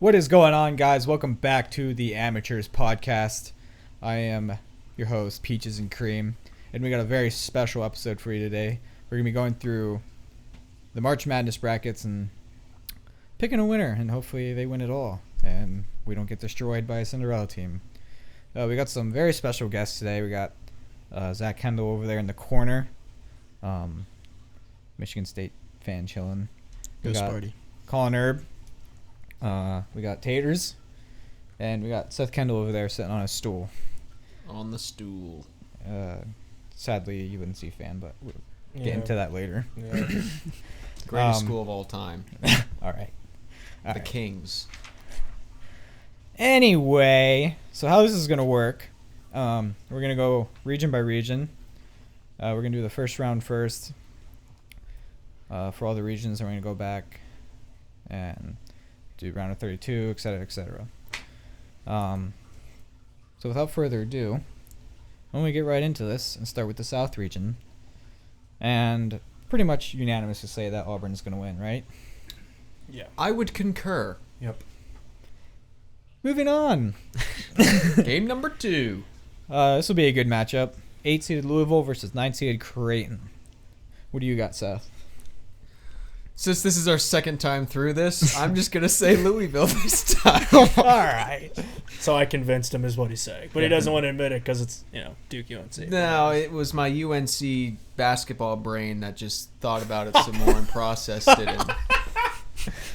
What is going on, guys? Welcome back to the Amateurs Podcast. I am your host, Peaches and Cream, and we got a very special episode for you today. We're going to be going through the March Madness brackets and picking a winner, and hopefully they win it all, and we don't get destroyed by a Cinderella team. We got some very special guests today. We got Zach Kendall over there in the corner, Michigan State fan chilling. We Go got Sparty. Colin Erb. We got Taters, and we got Seth Kendall over there sitting on a stool. On the stool. Sadly, a UNC fan, but we'll get into that later. Yeah. Greatest school of all time. All right. The Kings. Anyway, so how this is going to work, we're going to go region by region. We're going to do the first round first for all the regions, and we're going to go back and do round of 32, etc., etc. So without further ado, why don't we get right into this and start with the South region. And pretty much unanimous to say that Auburn's going to win, right? Yeah. I would concur. Yep. Moving on. Game number 2. This will be a good matchup. 8-seeded Louisville versus 9-seeded Creighton. What do you got, Seth? Since this is our second time through this, I'm just going to say Louisville this time. All right. So I convinced him is what he's saying. But he doesn't want to admit it because it's, Duke UNC. No, it was my UNC basketball brain that just thought about it some more and processed it. And All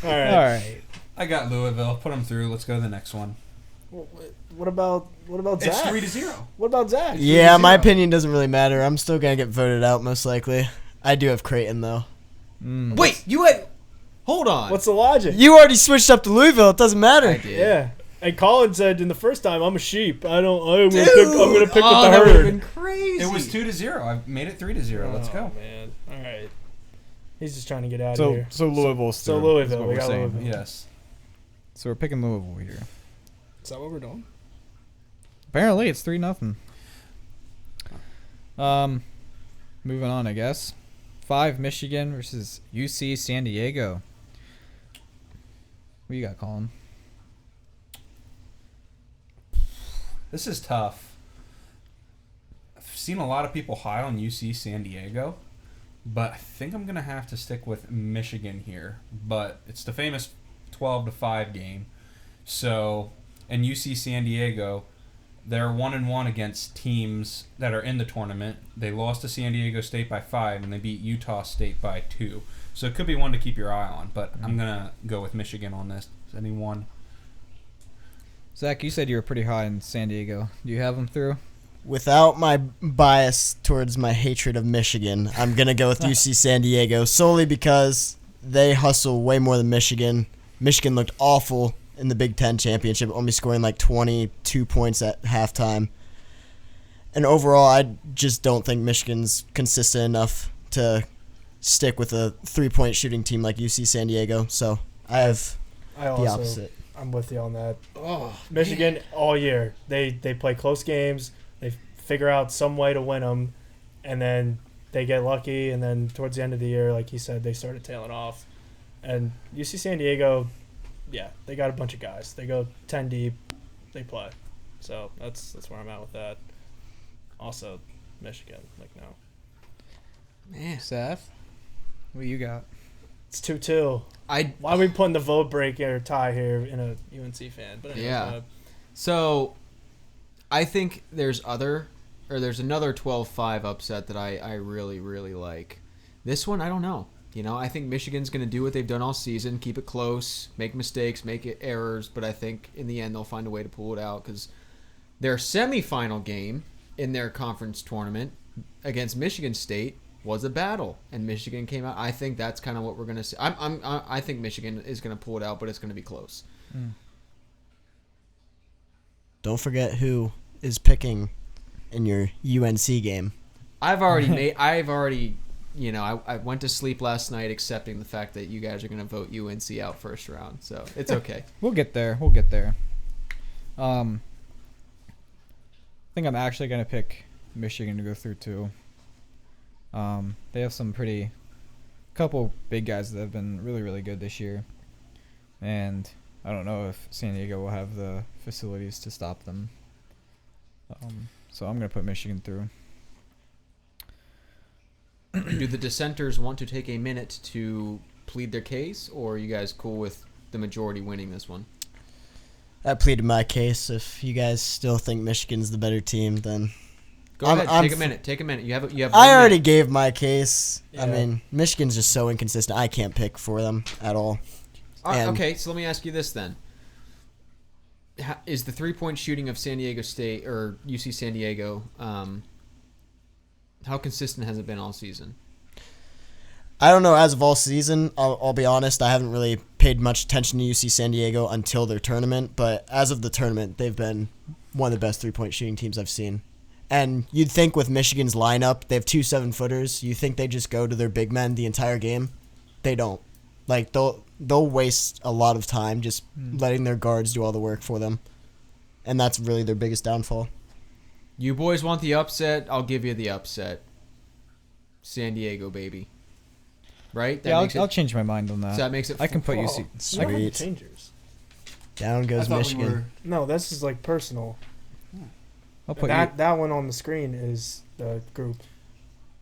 right. All right. I got Louisville. Put them through. Let's go to the next one. What about It's Zach? 3-0. What about Zach? Yeah, my opinion doesn't really matter. I'm still going to get voted out most likely. I do have Creighton, though. Wait, you had... Hold on. What's the logic? You already switched up to Louisville. It doesn't matter. I did. Yeah. And Colin said in the first time, I'm a sheep. I'm gonna Dude! pick with the that would've herd. been crazy. It was 2-0. I made it 3-0. Let's go. Man. All right. He's just trying to get out of So here. Louisville's So through, Louisville, is what we we're got saying. Louisville. Yes. So we're picking Louisville here. Is that what we're doing? Apparently, it's 3-0. Moving on, I guess. 5 Michigan versus UC San Diego. What you got, Colin? This is tough. I've seen a lot of people high on UC San Diego, but I think I'm going to have to stick with Michigan here. But it's the famous 12-5 game. So, and UC San Diego, they're 1-1 against teams that are in the tournament. They lost to San Diego State by 5, and they beat Utah State by 2. So it could be one to keep your eye on, but I'm going to go with Michigan on this. Is anyone? Zach, you said you were pretty high in San Diego. Do you have them through? Without my bias towards my hatred of Michigan, I'm going to go with UC San Diego solely because they hustle way more than Michigan. Michigan looked awful in the Big Ten championship, only scoring like 22 points at halftime. And overall, I just don't think Michigan's consistent enough to stick with a 3-point shooting team like UC San Diego. So I have I the also, opposite. I'm with you on that. Oh, Michigan all year, they play close games. They figure out some way to win them, and then they get lucky. And then towards the end of the year, like he said, they started tailing off. And UC San Diego, yeah, they got a bunch of guys. They go 10 deep. They play. So that's where I'm at with that. Also, Michigan, like no, man. Seth, what you got? it's 2-2. Why are we putting the vote break or tie here in a UNC fan? But anyway, Yeah. So, I think there's another 12-5 upset that I really, really like. This one, I don't know. I think Michigan's going to do what they've done all season, keep it close, make mistakes, make errors, but I think in the end they'll find a way to pull it out because their semifinal game in their conference tournament against Michigan State was a battle, and Michigan came out. I think that's kind of what we're going to see. I think Michigan is going to pull it out, but it's going to be close. Don't forget who is picking in your UNC game. I went to sleep last night accepting the fact that you guys are going to vote UNC out first round, so it's okay. We'll get there. I think I'm actually going to pick Michigan to go through too. They have some couple big guys that have been really, really good this year. And I don't know if San Diego will have the facilities to stop them. So I'm going to put Michigan through. Do the dissenters want to take a minute to plead their case, or are you guys cool with the majority winning this one? I pleaded my case. If you guys still think Michigan's the better team, then Go I'm- ahead. I'm Take a f- minute. Take a minute. You have. I 1 already minute. gave my case. I Yeah. mean, Michigan's just so inconsistent. I can't pick for them at all. And- Okay, so let me ask you this then: is the 3-point shooting of San Diego State or UC San Diego? How consistent has it been all season? I don't know. As of all season, I'll be honest. I haven't really paid much attention to UC San Diego until their tournament. But as of the tournament, they've been one of the best 3-point shooting teams I've seen. And you'd think with Michigan's lineup, they have 2 7-footers. You think they just go to their big men the entire game? They don't. Like they'll waste a lot of time just letting their guards do all the work for them, and that's really their biggest downfall. You boys want the upset? I'll give you the upset. San Diego, baby. Right? That Yeah, makes I'll it, change my mind on that. so that makes it. I can put Oh, UC. you don't have to Sweet. change yours. Down I goes thought we Michigan. were- No, this is like personal. I'll put That one on the screen is the group.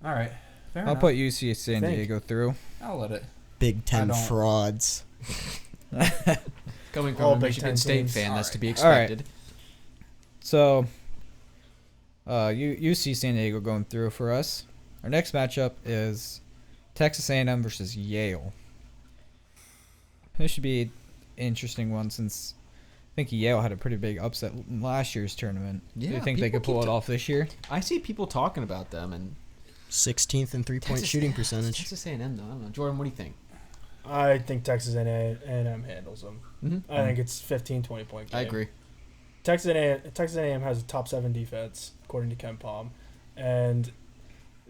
All right. Fair I'll enough. put UC San Think. Diego through. I'll let it. Big Ten I don't- frauds. Coming All from a Big Michigan Ten State teams. fan, that's to be All right. expected. So, UC San Diego going through for us. Our next matchup is Texas A&M versus Yale. This should be an interesting one since I think Yale had a pretty big upset in last year's tournament. Do you Yeah, think they people could pull keep it off this year? I see people talking about them and 16th in 3-point shooting percentage. Texas A&M though. I don't know. Jordan, what do you think? I think Texas A&M handles them. Mm-hmm. I think it's 15, 20-point game. I agree. Texas A&M has a top 7 defense according to Ken Palm, and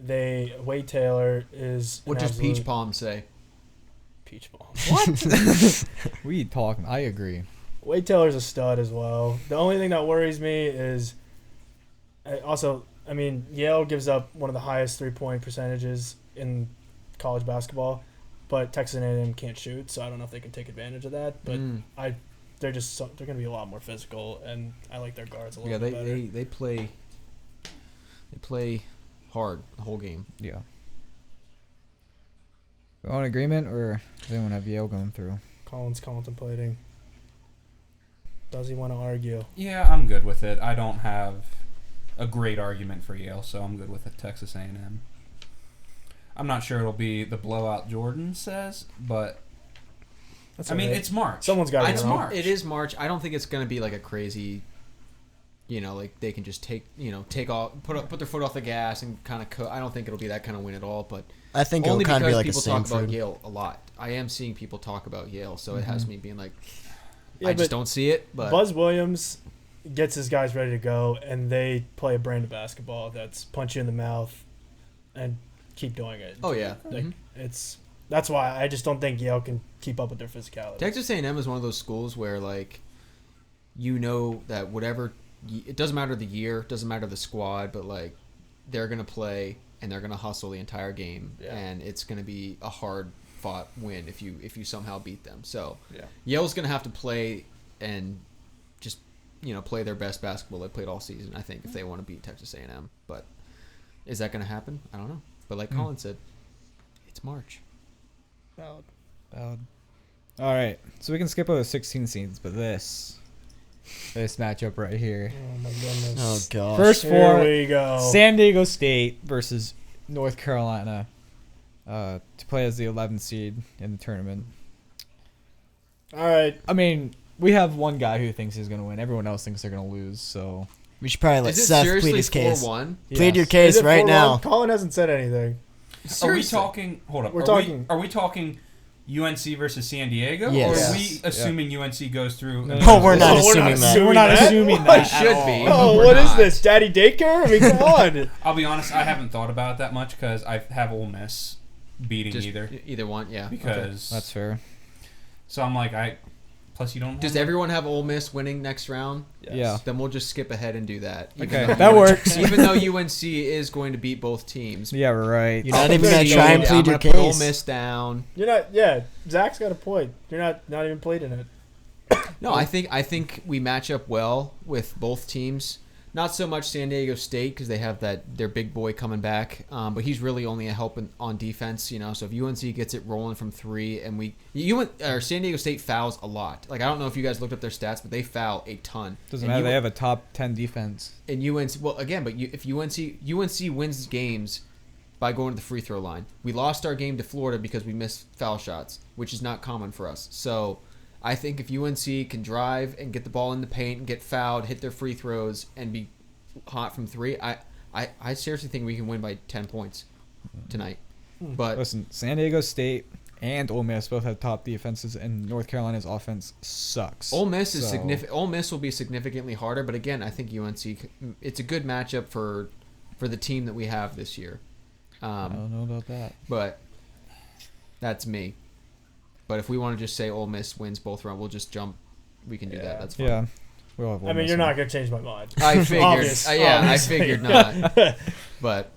Wade Taylor is What an does Peach absolute Palm say? Peach Palm. We talking. I agree. Wade Taylor's a stud as well. The only thing that worries me is Yale gives up one of the highest 3-point percentages in college basketball, but Texas A&M can't shoot, so I don't know if they can take advantage of that. But they're going to be a lot more physical, and I like their guards a little Yeah, bit better. they play hard the whole game. Yeah. We all in agreement, or does anyone have Yale going through? Colin's contemplating. Does he want to argue? Yeah, I'm good with it. I don't have a great argument for Yale, so I'm good with it. Texas A&M. I'm not sure it'll be the blowout Jordan says, but That's I mean all right. it's March. Someone's got to It's be wrong. March. It is March. I don't think it's going to be like a crazy, like they can just take off, put their foot off the gas and kind of. I don't think it'll be that kind of win at all. But I think it'll only kind of because be like a people talk about Stanford. Yale a lot. I am seeing people talk about Yale, so it has me being like, Yeah, I just but don't see it. But Buzz Williams gets his guys ready to go, and they play a brand of basketball that's punch you in the mouth and keep doing it. oh yeah, Like, Mhm. That's why I just don't think Yale can keep up with their physicality. Texas A&M is one of those schools where like, that whatever, it doesn't matter the year, doesn't matter the squad, but like, they're gonna play and they're gonna hustle the entire game, Yeah. and it's gonna be a hard fought win if you somehow beat them. So Yeah. Yale's gonna have to play and just play their best basketball they played all season. I think if they want to beat Texas A&M, but is that gonna happen? I don't know. But like Colin said, it's March. Valid. All right, so we can skip over 16 seeds, but this matchup right here. Oh my goodness. Oh gosh. First Here four, we go. San Diego State versus North Carolina to play as the 11th seed in the tournament. All right. I mean, we have one guy who thinks he's going to win. Everyone else thinks they're going to lose, so... We should probably let Is it Seth seriously plead his case. 4-1? Plead your Yes. case Is it right 4-1? now. Colin hasn't said anything. Are we Seriously. talking? Hold up. We're are talking- Are we talking UNC versus San Diego? Yes. Or are we Yes. assuming UNC goes through? No, No, we're not No, we're not assuming that. assuming We're not that. assuming It that should at all. be. Oh, We're what is not. this? Daddy daycare? I mean, come on. I'll be honest. I haven't thought about it that much because I have Ole Miss beating Just either. one, yeah. Because That's fair. so I'm like Plus you don't. Does have everyone have Ole Miss winning next round? Yes. Yeah. Then we'll just skip ahead and do that. Okay, though that UNC works. Even though UNC is going to beat both teams. Yeah, we're right. You're not I'll even put going to it- try and I'm plead your gonna put Ole case. Miss down. You're not. Yeah, Zach's got a point. You're not even pleading it. No, I think we match up well with both teams. Not so much San Diego State because they have their big boy coming back, but he's really only a help on defense. So if UNC gets it rolling from 3, and San Diego State fouls a lot. Like I don't know if you guys looked up their stats, but they foul a ton. Doesn't matter. They have a top 10 defense. And UNC, well, again, but if UNC wins games by going to the free throw line. We lost our game to Florida because we missed foul shots, which is not common for us. So I think if UNC can drive and get the ball in the paint and get fouled, hit their free throws, and be hot from 3, I seriously think we can win by 10 points tonight. But Listen, San Diego State and Ole Miss both have top defenses, and North Carolina's offense sucks. Ole Miss is So- significant. Ole Miss will be significantly harder, but again, I think UNC. It's a good matchup for the team that we have this year. I don't know about that. But that's me. But if we want to just say Ole Miss wins both rounds, we'll just jump. We can do Yeah. that. That's fine. Yeah. We'll have Ole I mean, Miss you're in. not gonna change my mind. I figured. Obvious- I obviously. figured not. But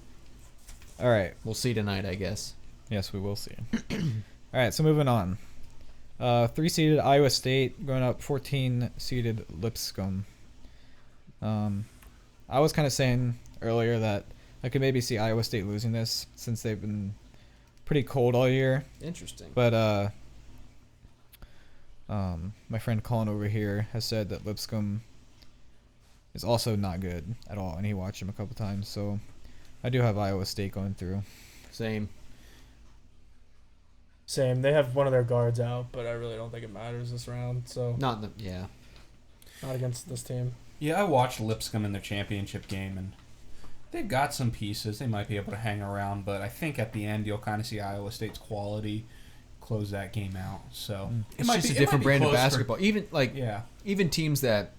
All right. we'll see tonight, I guess. Yes, we will see. All right, so moving on. 3-seeded Iowa State going up 14-seeded Lipscomb. I was kind of saying earlier that I could maybe see Iowa State losing this since they've been pretty cold all year. Interesting. But my friend Colin over here has said that Lipscomb is also not good at all, and he watched him a couple times. So I do have Iowa State going through. Same. Same. They have one of their guards out, but I really don't think it matters this round. So Not the yeah. not against this team. Yeah, I watched Lipscomb in their championship game, and they've got some pieces. They might be able to hang around, but I think at the end you'll kind of see Iowa State's quality close that game out. So It's just a different brand of basketball. Even teams that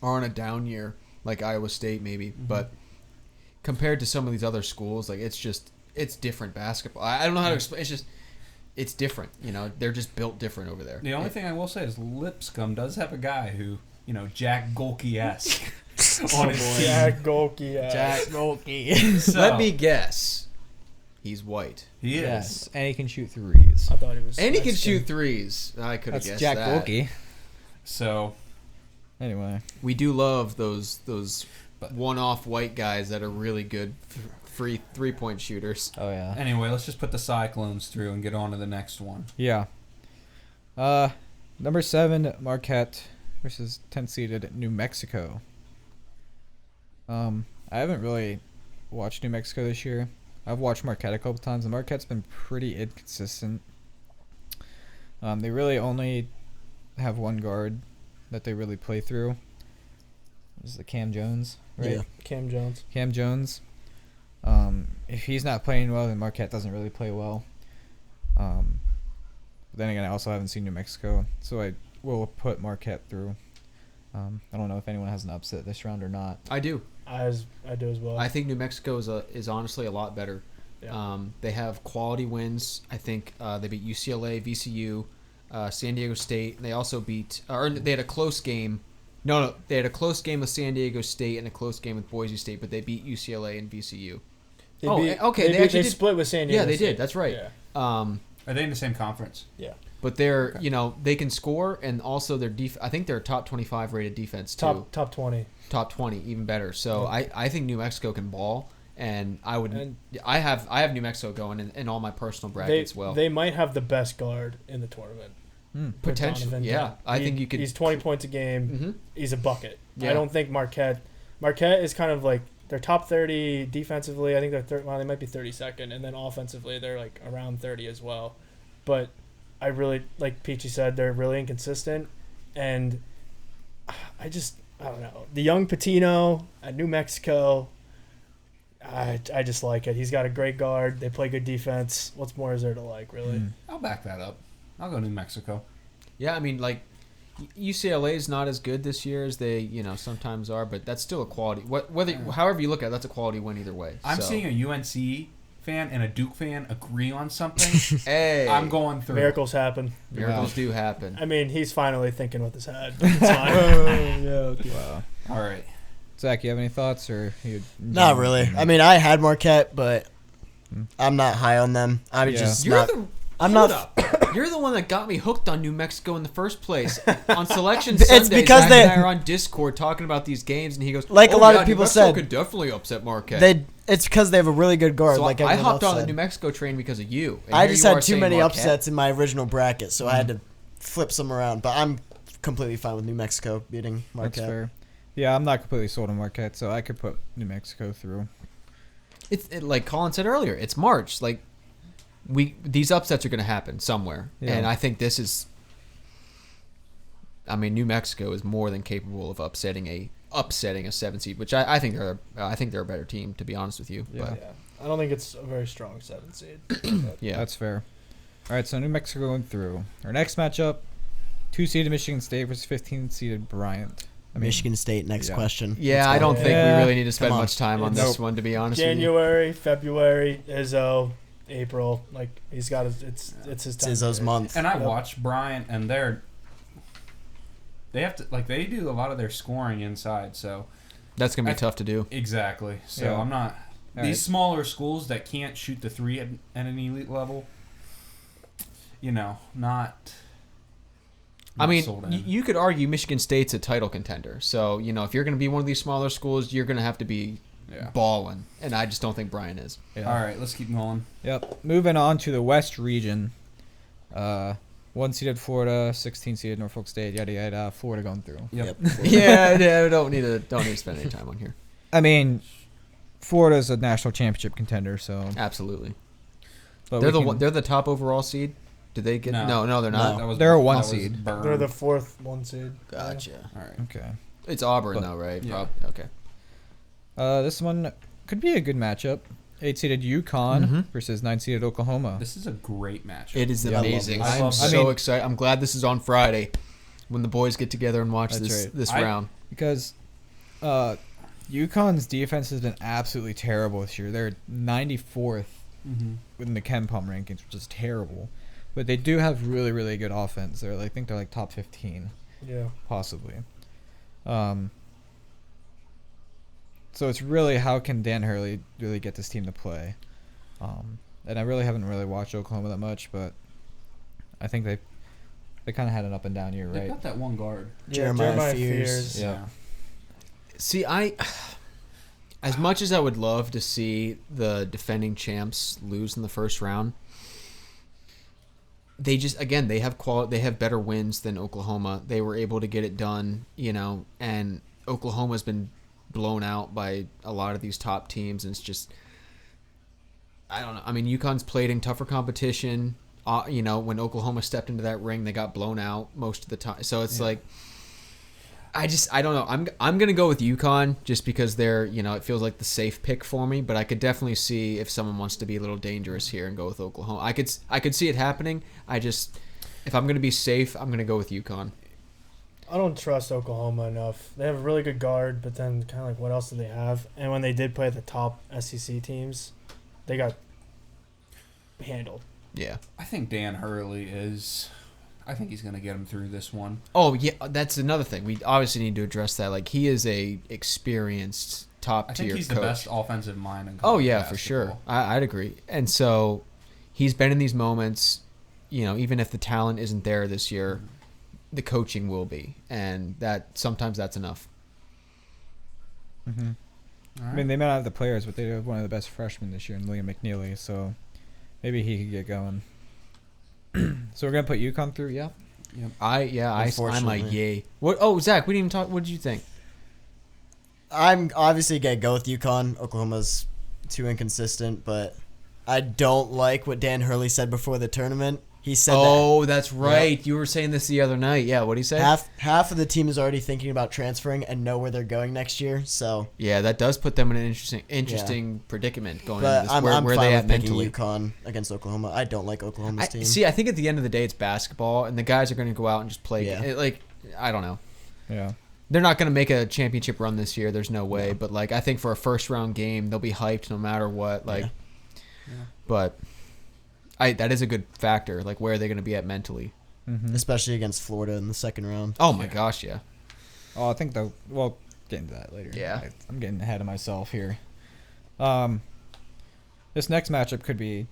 are on a down year, like Iowa State maybe, but compared to some of these other schools, like it's different basketball. I don't know how to explain. It's different. They're just built different over there. The only thing I will say is Lipscomb does have a guy who, Jack Golke-esque on his team. Jack Golke. Jack Golke. So, Let me guess. He's white. He is. Yes, and he can shoot threes. I thought he was. And he can Mexican. shoot threes. I could have That's guessed Jack that. Golke. So Anyway, We do love those But- one-off white guys that are really good free three-point shooters. oh yeah, anyway, let's just put the Cyclones through and get on to the next one. yeah. Number 7 Marquette versus 10-seeded New Mexico. I haven't really watched New Mexico this year. I've watched Marquette a couple times, and Marquette's been pretty inconsistent. They really only have one guard that they really play through. This is the Cam Jones, right? Yeah. Cam Jones. Cam Jones. If he's not playing well, then Marquette doesn't really play well. But then again, I also haven't seen New Mexico, so I will put Marquette through. I don't know if anyone has an upset this round or not. I do. I do as well. I think New Mexico is honestly a lot better. Yeah. They have quality wins. I think they beat UCLA, VCU, San Diego State. They also beat, or they had a close game. No, they had a close game with San Diego State and a close game with Boise State, but they beat UCLA and VCU. They oh, beat- okay, they They, actually they did- split with San Diego. Yeah, they State. did. That's right. Yeah. Are they in the same conference? Yeah. But they're, they can score, and also their I think they're a top 25 rated defense too. Top 20. Top 20, even better. So I think New Mexico can ball, and And- I have New Mexico going in all my personal brackets. They might have the best guard in the tournament. with Potentially, Donovan. yeah. I think you could. He's 20 points a game. Mhm. He's a bucket. Yeah. I don't think Marquette is kind of like they're top 30 defensively. I think they're they might be 32nd, and then offensively they're like around 30 as well. But I really, like Peachy said, they're really inconsistent, and I don't know. The young Patino at New Mexico, I just like it. He's got a great guard. They play good defense. What's more is there to like, really? I'll back that up. I'll go New Mexico. Yeah, I mean, like UCLA is not as good this year as they, sometimes are, but that's still a quality. However you look at it, that's a quality win either way. I'm So, seeing a UNC fan and a Duke fan agree on something. Hey, I'm going through. Miracles happen. miracles do happen. I mean, he's finally thinking with his head. It's fine. Wow. All right. Zach, you have any thoughts, or you? Not really. I mean, I had Marquette, but I'm not high on them. I'm Yeah. just You're not. the. I'm hold not. up. You're the one that got me hooked on New Mexico in the first place. On Selection It's Sunday, because Zach they- and I are on Discord talking about these games, and he goes, Like a "Oh, lot yeah, of people New Mexico said, could definitely upset Marquette." It's because they have a really good guard. So like I everyone hopped else on the said. New Mexico train because of you. And I here just you are had too saying many Marquette. upsets in my original bracket, so I had to flip some around. But I'm completely fine with New Mexico beating Marquette. That's fair. Yeah, I'm not completely sold on Marquette, so I could put New Mexico through. Like Colin said earlier, it's March. Like these upsets are going to happen somewhere, Yeah. and I think this is. I mean, New Mexico is more than capable of upsetting a 7 seed, which I think they're a better team, to be honest with you. Yeah. But Yeah, I don't think it's a very strong 7 seed. yeah, That's fair. All right, so New Mexico going through. Our next matchup, 2-seeded Michigan State versus 15-seeded Bryant. I mean, Michigan State. Next yeah. question. yeah. Let's I go. don't think we Yeah. really need to spend Come on. much time on It's- this one, to be honest with you. January, February, Izzo, April. Like he's got his. It's his It's time. Izzo's period. month. And I Yep. watched Bryant, and they have to they do a lot of their scoring inside. So That's gonna be tough to do. exactly. So Yeah. I'm not All these right. smaller schools that can't shoot the three at an elite level. Not. I mean, sold in. you could argue Michigan State's a title contender. So if you're gonna be one of these smaller schools, you're gonna have to be Yeah. balling, and I just don't think Bryant is. yeah. All right, let's keep going. Yep. Moving on to the West region. 1-seeded Florida, 16-seeded Norfolk State, yada yada. Florida going through. Yep. Yeah, don't need to spend any time on here. I mean, Florida's a national championship contender, so. Absolutely. But They're the top overall seed. Did they get? No. No, they're not. No. They're a one that was seed. Byrne. They're the 4th 1 seed. Gotcha. All right. Okay. It's Auburn But- though, right? Yeah. Okay. This one could be a good matchup. 8-seeded UConn Mhm. versus 9-seeded Oklahoma. This is a great matchup. It is Yeah, I love amazing. this. I I'm love so this. excited. I'm glad this is on Friday, when the boys get together and watch That's this right. this I- round. Because UConn's defense has been absolutely terrible this year. They're 94th Mm-hmm. in the Ken Palm rankings, which is terrible. But they do have really, really good offense. I think they're like top 15, Yeah. possibly. So it's really how can Dan Hurley really get this team to play. And I really haven't really watched Oklahoma that much, but I think they kind of had an up and down year, They've right? got that one guard. Jeremiah Fears. Yeah. See, as much as I would love to see the defending champs lose in the first round, they have better wins than Oklahoma. They were able to get it done, and Oklahoma's been blown out by a lot of these top teams, and it's just, I don't know. I mean, UConn's played in tougher competition. When Oklahoma stepped into that ring, they got blown out most of the time. So it's like, I don't know. I'm gonna go with UConn just because they're, it feels like the safe pick for me. But I could definitely see if someone wants to be a little dangerous here and go with Oklahoma. I could see it happening. If I'm gonna be safe, I'm gonna go with UConn. I don't trust Oklahoma enough. They have a really good guard, but then kind of like what else do they have? And when they did play the top SEC teams, they got handled. Yeah. I think Dan Hurley I think he's going to get him through this one. Oh yeah, that's another thing. We obviously need to address that. Like, he is a experienced top I tier think he's coach. the best offensive mind in Oh college yeah, for sure. basketball. I'd agree. And so he's been in these moments, even if the talent isn't there this year, the coaching will be, and sometimes that's enough. Mm-hmm. All I right. mean, they might not have the players, but they have one of the best freshmen this year in Liam McNeely, so maybe he could get going. So we're gonna put UConn through, yeah. I'm like, Unfortunately. yay. What? Oh, Zach, we didn't even talk. What did you think? I'm obviously gonna go with UConn. Oklahoma's too inconsistent, but I don't like what Dan Hurley said before the tournament. He said Oh, that's right. You were saying this the other night. Yeah, what did he say? that half of the team is already thinking about transferring and know where they're going next year. So, Yeah, that does put them in an interesting predicament going but into this. I'm Where fine they with at picking mentally? UConn against Oklahoma. I don't like Oklahoma's team. I think at the end of the day, it's basketball, and the guys are going to go out and just play. Yeah. I don't know. Yeah. They're not going to make a championship run this year. There's no way. But I think for a first round game, they'll be hyped no matter what. But that is a good factor. Where are they going to be at mentally? Mm-hmm. Especially against Florida in the second round. Oh my gosh, yeah. Oh, I think we'll get into that later. Yeah. I'm getting ahead of myself here. This next matchup could be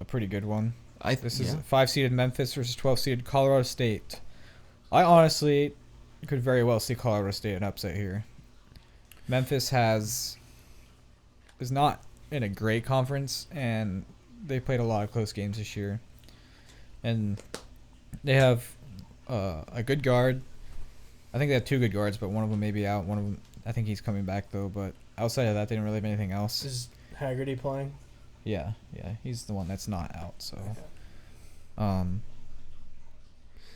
a pretty good one. This is 5-seeded Memphis versus 12-seeded Colorado State. I honestly could very well see Colorado State an upset here. Memphis is not in a great conference, and they played a lot of close games this year. And they have a good guard. I think they have 2 good guards, but one of them may be out. One of them, I think he's coming back though. But outside of that, they didn't really have anything else. Is Haggerty playing? Yeah, he's the one that's not out. So, Okay.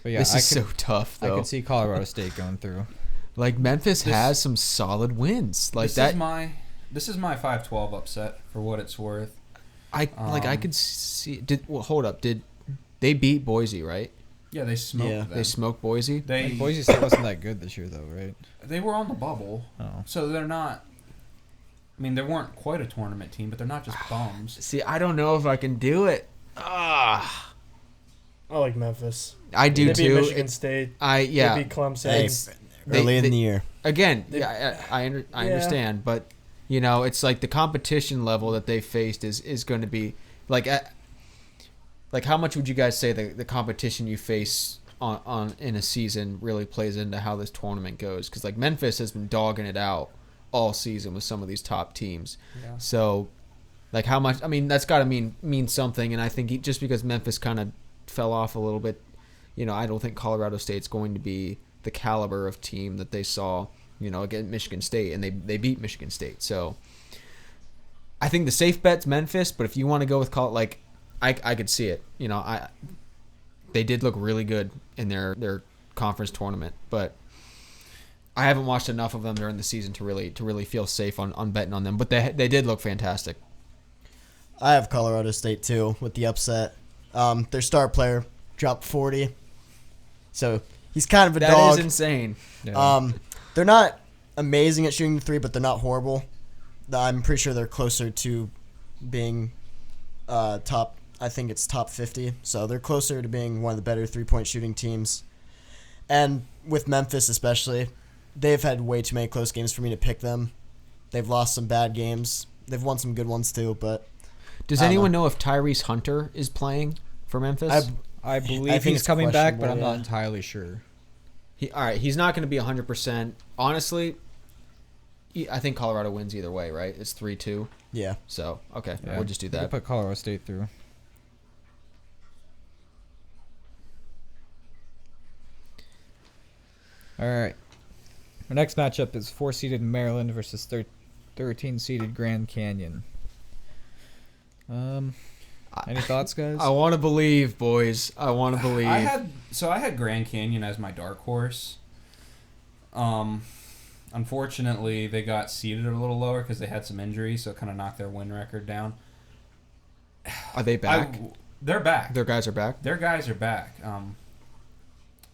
but yeah, This I is could, so tough, I though. could see Colorado State going through. Like, Memphis This- has some solid wins. Like this that. Is my 5-12 upset for what it's worth. I could see. Hold up. Did they beat Boise? Right? Yeah, they smoked Yeah. them. They smoked Boise. They Boise State wasn't that good this year, though, right? they were on the bubble, Oh, so they're not. I mean, they weren't quite a tournament team, but they're not just bums. See, I don't know if I can do it. Ah, I like Memphis. I do They beat too. Michigan State. They beat Clemson. Hey, They- early in they- the year. Again, They- I understand, but you know, it's like the competition level that they faced is going to be like how much would you guys say the competition you face on in a season really plays into how this tournament goes? Because like Memphis has been dogging it out all season with some of these top teams. Yeah. So, like, how much? I mean, that's got to mean something. And I think just because Memphis kind of fell off a little bit, you know, I don't think Colorado State's going to be the caliber of team that they saw, you know, against Michigan State, and they beat Michigan State. So, I think the safe bet's Memphis. But if you want to go with I could see it. You know, they did look really good in their conference tournament, but I haven't watched enough of them during the season to really feel safe on betting on them. But they did look fantastic. I have Colorado State too with the upset. Their star player dropped 40, so he's kind of a That dog. is insane. yeah. They're not amazing at shooting the 3, but they're not horrible. I'm pretty sure they're closer to being top. I think it's top 50, so they're closer to being one of the better 3-point shooting teams. And with Memphis especially, they've had way too many close games for me to pick them. They've lost some bad games. They've won some good ones too, but Does I don't anyone know if Tyrese Hunter is playing for Memphis? I believe I think he's it's coming back, but I'm questionable, not yeah. entirely sure. All right, he's not going to be 100%. Honestly, I think Colorado wins either way, right? It's 3-2. yeah. So, okay, Yeah. we'll just do We could that. put Colorado State through. All right. Our next matchup is 4-seeded Maryland versus 13-seeded Grand Canyon. Any thoughts, guys? I want to believe, boys. I want to believe. I had Grand Canyon as my dark horse. Unfortunately, they got seeded a little lower because they had some injuries, so it kind of knocked their win record down. Are they back? They're back. Their guys are back? Their guys are back.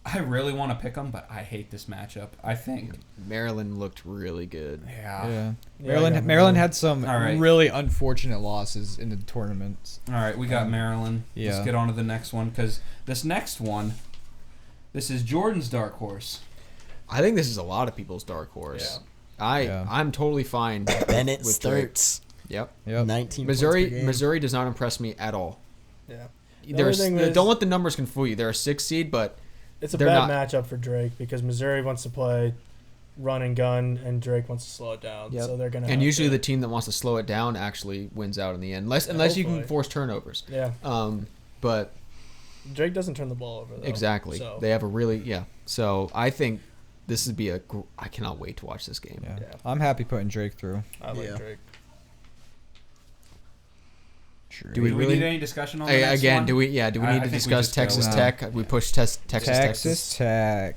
I really want to pick them, but I hate this matchup. I think. Maryland looked really good. yeah. Yeah, Maryland I got Maryland had some All right. really unfortunate losses in the tournaments. All right, we got Maryland. yeah. Let's get on to the next one because this next one, this is Jordan's dark horse. I think this is a lot of people's dark horse. Yeah. I'm totally fine Bennett with Drake. starts. Yep. Yep. 19 points per game. Missouri does not impress me at all. Yeah. Don't let the numbers can fool you. They're a 6 seed, but It's a They're bad not- matchup for Drake because Missouri wants to play run and gun, and Drake wants to slow it down. Yep. So they're gonna. and have usually to, the team that wants to slow it down actually wins out in the end, unless you can Hopefully. force turnovers. Yeah, But Drake doesn't turn the ball over though. exactly, So they have a really So I think this would be I cannot wait to watch this game. Yeah. Yeah. I'm happy putting Drake through. I like Yeah. Drake. Sure. Do we Do we really- need any discussion on the next Again, one? do we need I to think we discuss just go Texas with- Tech? We push Texas. Tech.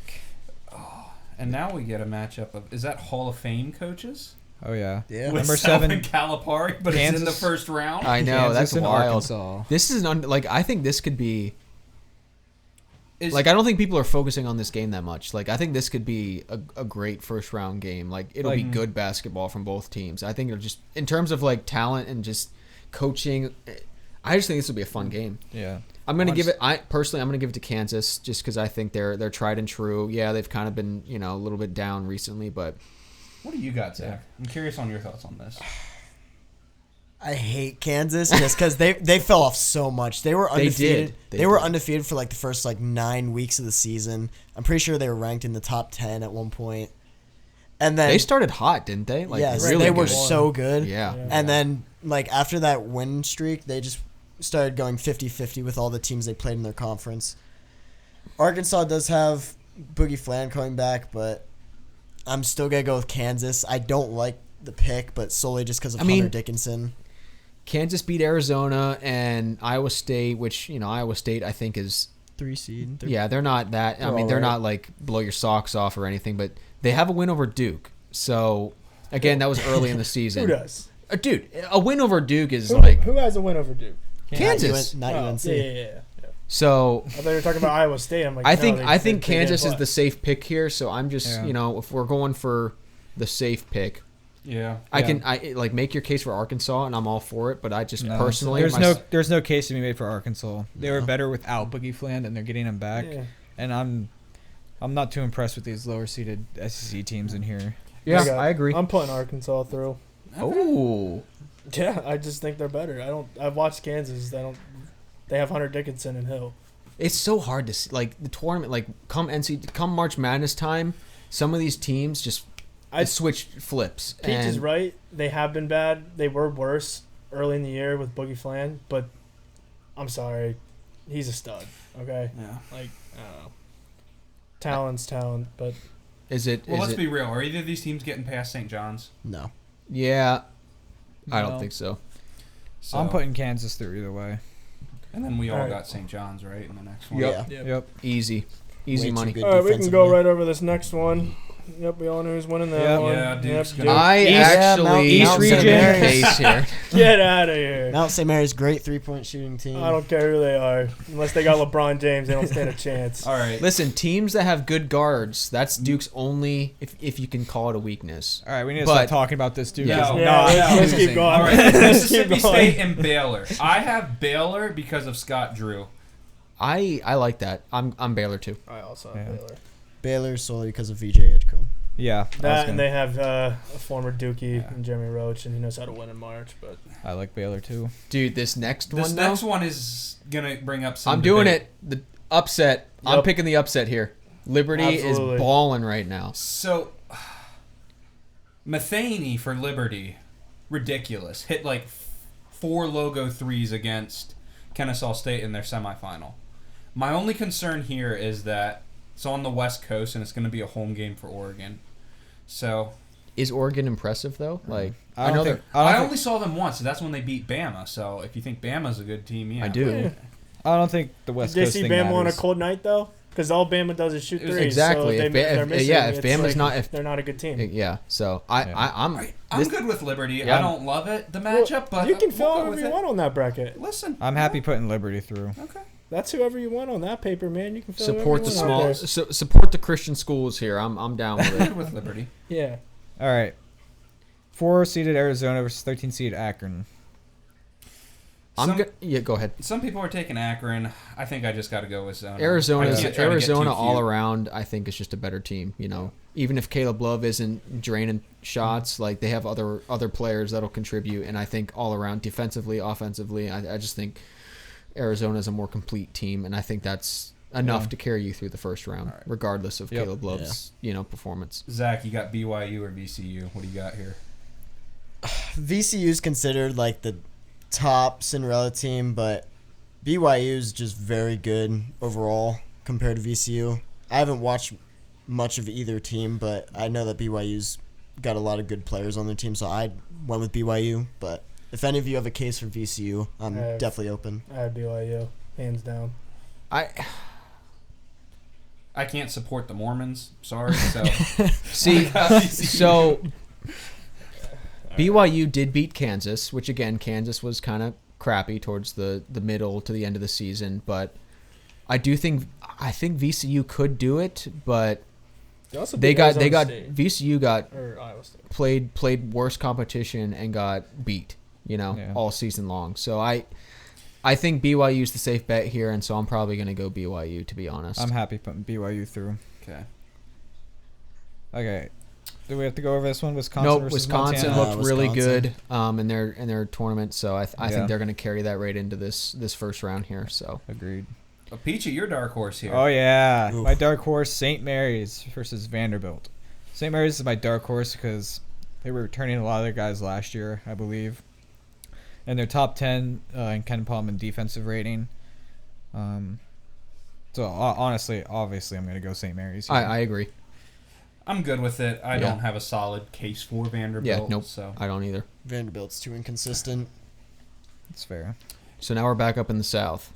And now we get a matchup of is that Hall of Fame coaches? Oh yeah. Yeah. With Number Salvin 7. Calipari, but it's in the Kansas. first round. I know Kansas that's and wild. Arkansas. This is I think this could be Is- I don't think people are focusing on this game that much. I think this could be a great first round game. It'll be Like- good basketball from both teams. I think it'll just in terms of talent and just coaching. I just think this will be a fun game. Yeah. I'm gonna give it. I'm gonna give it to Kansas just because I think they're tried and true. Yeah, they've kind of been a little bit down recently, but What do you got, Zach? I'm curious on your thoughts on this. I hate Kansas just because they fell off so much. They were undefeated. They They were did. undefeated for like the first 9 weeks of the season. I'm pretty sure they were ranked in the top 10 at one point. And then They started hot, didn't they? yes, really they were good. so good. Yeah. And then after that win streak, they just started going 50-50 with all the teams they played in their conference. Arkansas does have Boogie Flan coming back, but I'm still gonna go with Kansas. I don't like the pick, but solely just because of Hunter Dickinson. Kansas beat Arizona and Iowa State, which, Iowa State I think is 3 seed. yeah, they're not that. I mean, they're not like blow your socks off or anything, but they have a win over Duke. So again, that was early in the season. Who does? Dude, a win over Duke is like Who has a win over Duke? Kansas. Not Oh, UNC. Yeah. So I thought you were talking about Iowa State. I'm like, I no, think they think get Kansas is what? the safe pick here. So I'm just Yeah. if we're going for the safe pick, Yeah. I can make your case for Arkansas, and I'm all for it. But I just No, personally, there's no case to be made for Arkansas. They were better without Boogie Flan, and they're getting him back. Yeah. And I'm not too impressed with these lower seeded SEC teams in here. yeah, got- I agree. I'm putting Arkansas through. Oh, Yeah, I just think they're better. I've watched Kansas. They have Hunter Dickinson and Hill. it's so hard to see. Like the tournament, like come March Madness time, some of these teams just switch flips. Peach is and right. They have been bad. They were worse early in the year with Boogie Flan, but I'm sorry, he's a stud. Okay, Yeah. I don't know. Talent's talent, but Is it? Well, is let's it- be real. Are either of these teams getting past St. John's? No. Yeah, I No. don't think so. So, I'm putting Kansas through either way. and then we all Alright. got St. John's right in the next one. Yep. Yeah. Yep. Easy Way too money. good all right, we can go defensively. right over this next one. Yep, we all know who's winning that Yep. one. Yeah, Duke's gonna- I East- actually East have region. a case here. Get out of here. Mount St. Mary's great 3-point shooting team. I don't care who they are. Unless they got LeBron James, they don't stand a chance. All right. Listen, teams that have good guards, that's Duke's only, if you can call it a weakness. All right, we need to But- start talking about this, dude. Yeah. It's No, not let's keep losing. going. All right. Let's Mississippi keep going. State and Baylor. I have Baylor because of Scott Drew. I like that. I'm Baylor too. I also Yeah. have Baylor. Baylor solely because of VJ Edgecombe. Yeah, I was That gonna- and they have a former Dookie Yeah. and Jeremy Roach, and he knows how to win in March. But I like Baylor too. Dude, this next This one next though, one is gonna bring up some. I'm doing debate. it. The upset. I'm Yep. picking the upset here. Liberty Absolutely. is balling right now. So, Matheny for Liberty, ridiculous. Hit like 4 logo threes against Kennesaw State in their semifinal. My only concern here is that it's on the West Coast and it's going to be a home game for Oregon. So Is Oregon impressive though? Like I know don't they're. think. I, I don't only think, saw them once. So that's when they beat Bama. So if you think Bama's a good team, yeah, I do. Yeah. I don't think the West did you Coast see thing Bama on a matters. cold night though? Because all Bama does is shoot It was- threes. Exactly. So If they're Ba- missing, yeah, if it's Bama's like not- if- they're not a good team. Yeah. So I Yeah. I'm this- good with Liberty. Yeah. I don't love it, the Well, matchup, but you can we'll fill go whoever with you it. want on that bracket. Listen, I'm happy putting Liberty through. Okay. That's whoever you want on that paper, man. You can fill support the whoever you want small. out there. Support the Christian schools here. I'm down with it. Good with Liberty. Yeah. All right. 4 seeded Arizona versus 13 seeded Akron. Yeah, go ahead. Some people are taking Akron. I think I just got to go with Zona. Arizona I can't try to get Arizona too all cute. around. I think is just a better team. You know, even if Caleb Love isn't draining shots, like they have other players that'll contribute. And I think all around, defensively, offensively, I just think Arizona is a more complete team, and I think that's enough Yeah. to carry you through the first round, Alright. regardless of Yep. Caleb Love's performance. Zach, you got BYU or VCU? What do you got here? VCU is considered like the top Cinderella team, but BYU is just very good overall compared to VCU. I haven't watched much of either team, but I know that BYU's got a lot of good players on their team, so I went with BYU. But if any of you have a case for VCU, I'm definitely open. I have BYU, hands down. I I can't support the Mormons. Sorry. So see. VCU. So BYU did beat Kansas, which again, Kansas was kind of crappy towards the middle to the end of the season, but I think VCU could do it, but Also they beat got Arizona State, VCU got or Iowa State. played worse competition and got beat, Yeah. all season long. So I think BYU's the safe bet here, and so I'm probably going to go BYU, to be honest. I'm happy putting BYU through. Okay. Okay. Do we have to go over this one? Wisconsin Nope, versus Wisconsin Montana? looked really Wisconsin. good in their tournament, so I Yeah. think they're going to carry that right into this first round here. So Agreed. Peachy, your dark horse here. Oh yeah, Oof. my dark horse, St. Mary's versus Vanderbilt. St. Mary's is my dark horse because they were returning a lot of their guys last year, I believe, and they're top 10 in Ken Palm in defensive rating. So honestly, obviously, I'm gonna go St. Mary's. Here. I agree. I'm good with it. I Yeah. don't have a solid case for Vanderbilt. Yeah, nope. So I don't either. Vanderbilt's too inconsistent. It's fair. So now we're back up in the South.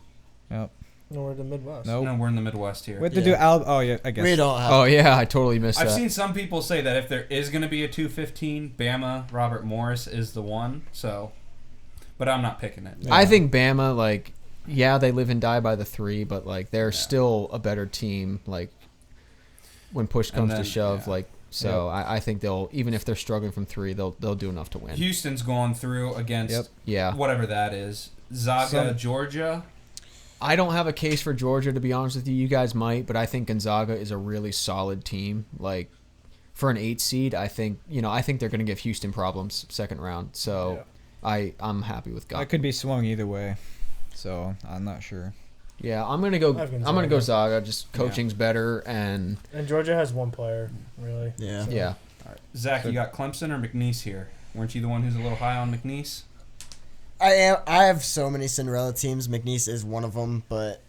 Yep. No, we're in the Midwest. Nope. no, we're in the Midwest here. We have to Yeah. do Oh yeah, I guess. We don't have. Oh yeah, I totally missed I've that. seen some people say that if there is going to be a 215, Bama Robert Morris is the one. So, but I'm not picking it. I think Bama, like, yeah, they live and die by the 3, but like they're still a better team. Like when push And comes then- to shove, yeah. like so, I think they'll, even if they're struggling from 3, they'll do enough to win. Houston's going through against Yep. Yeah, whatever that is. Zaga, Some- Georgia. I don't have a case for Georgia, to be honest with you. You guys might, but I think Gonzaga is a really solid team. Like for an 8 seed, I think they're going to give Houston problems second round. So I'm happy with I Gonzaga. could be swung either way, so I'm not sure. Yeah, I'm gonna go. I have I'm gonna go Gonzaga. Zaga. Just coaching's better, and And Georgia has one player, really. Yeah. yeah. All right. Zach, you got Clemson or McNeese here? Weren't you the one who's a little high on McNeese? I am. I have so many Cinderella teams. McNeese is one of them, but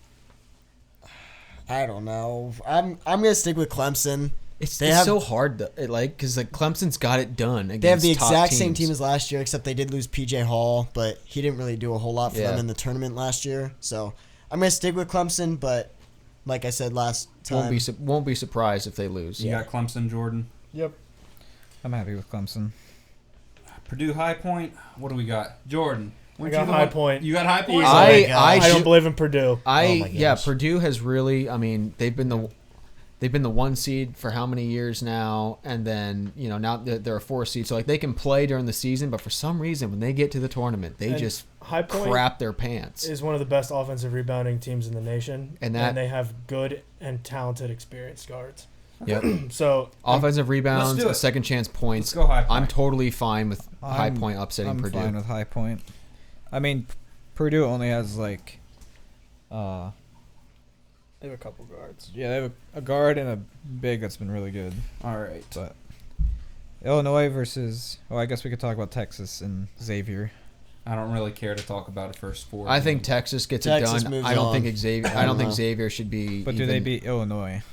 I don't know. I'm gonna stick with Clemson. It's They have- so hard, because like Clemson's got it done. They have the against top exact same teams. team as last year, except they did lose PJ Hall, but he didn't really do a whole lot for Yeah. them in the tournament last year. So I'm gonna stick with Clemson, but like I said last time, Won't be surprised if they lose. You Yeah. got Clemson, Jordan. Yep. I'm happy with Clemson. Purdue High Point. What do we got? Jordan. weren't got you the High one- Point. You got High Point. Easily. my I gosh. I don't should- believe in Purdue. Oh my yeah, gosh. Purdue has really. I mean, they've been the 1 seed for how many years now, and then now they're a 4 seed. So like they can play during the season, but for some reason when they get to the tournament, they And just High Point crap their pants. is one of the best offensive rebounding teams in the nation, And that- they have good and talented, experienced guards. Yep. So Offensive rebounds, Let's do it. second chance points. Let's go High Point. I'm totally fine with High I'm- Point upsetting I'm Purdue. fine with High Point. I mean, Purdue only has like, they have a couple guards. yeah, they have a guard and a big that's been really good. All right. But Illinois versus, I guess we could talk about Texas and Xavier. I don't really care to talk about it first 4. I think Texas gets Texas it done. moves I don't on. think Xavier. I I don't don't think know. Xavier should be. But do they beat Illinois?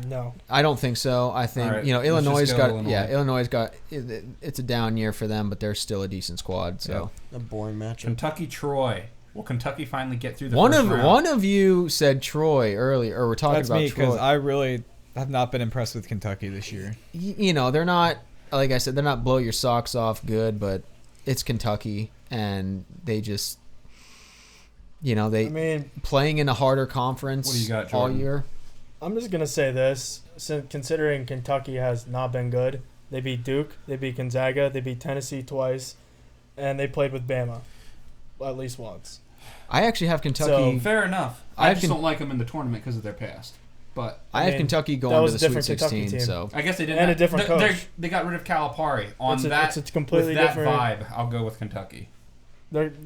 No. I don't think so. I think All right, Illinois let's just got go Illinois. Illinois got it's a down year for them, but they're still a decent squad. So a boring matchup. Kentucky Troy. Will Kentucky finally get through the one first of round? one of you said Troy earlier, or we're talking That's about me because Troy. I really have not been impressed with Kentucky this year. They're not, like I said, they're not blow your socks off good, but it's Kentucky, and they just they I mean, playing in a harder conference What do you got, all Jordan? year. I'm just gonna say this: considering Kentucky has not been good, they beat Duke, they beat Gonzaga, they beat Tennessee twice, and they played with Bama at least once. I actually have Kentucky. Fair enough. I I have just Ken- don't like them in the tournament because of their past. But I I have mean, Kentucky that going to was the a Sweet different Kentucky 16. team. So I guess they didn't. And a different coach. They got rid of Calipari. On It's a completely with that different. vibe, I'll go with Kentucky.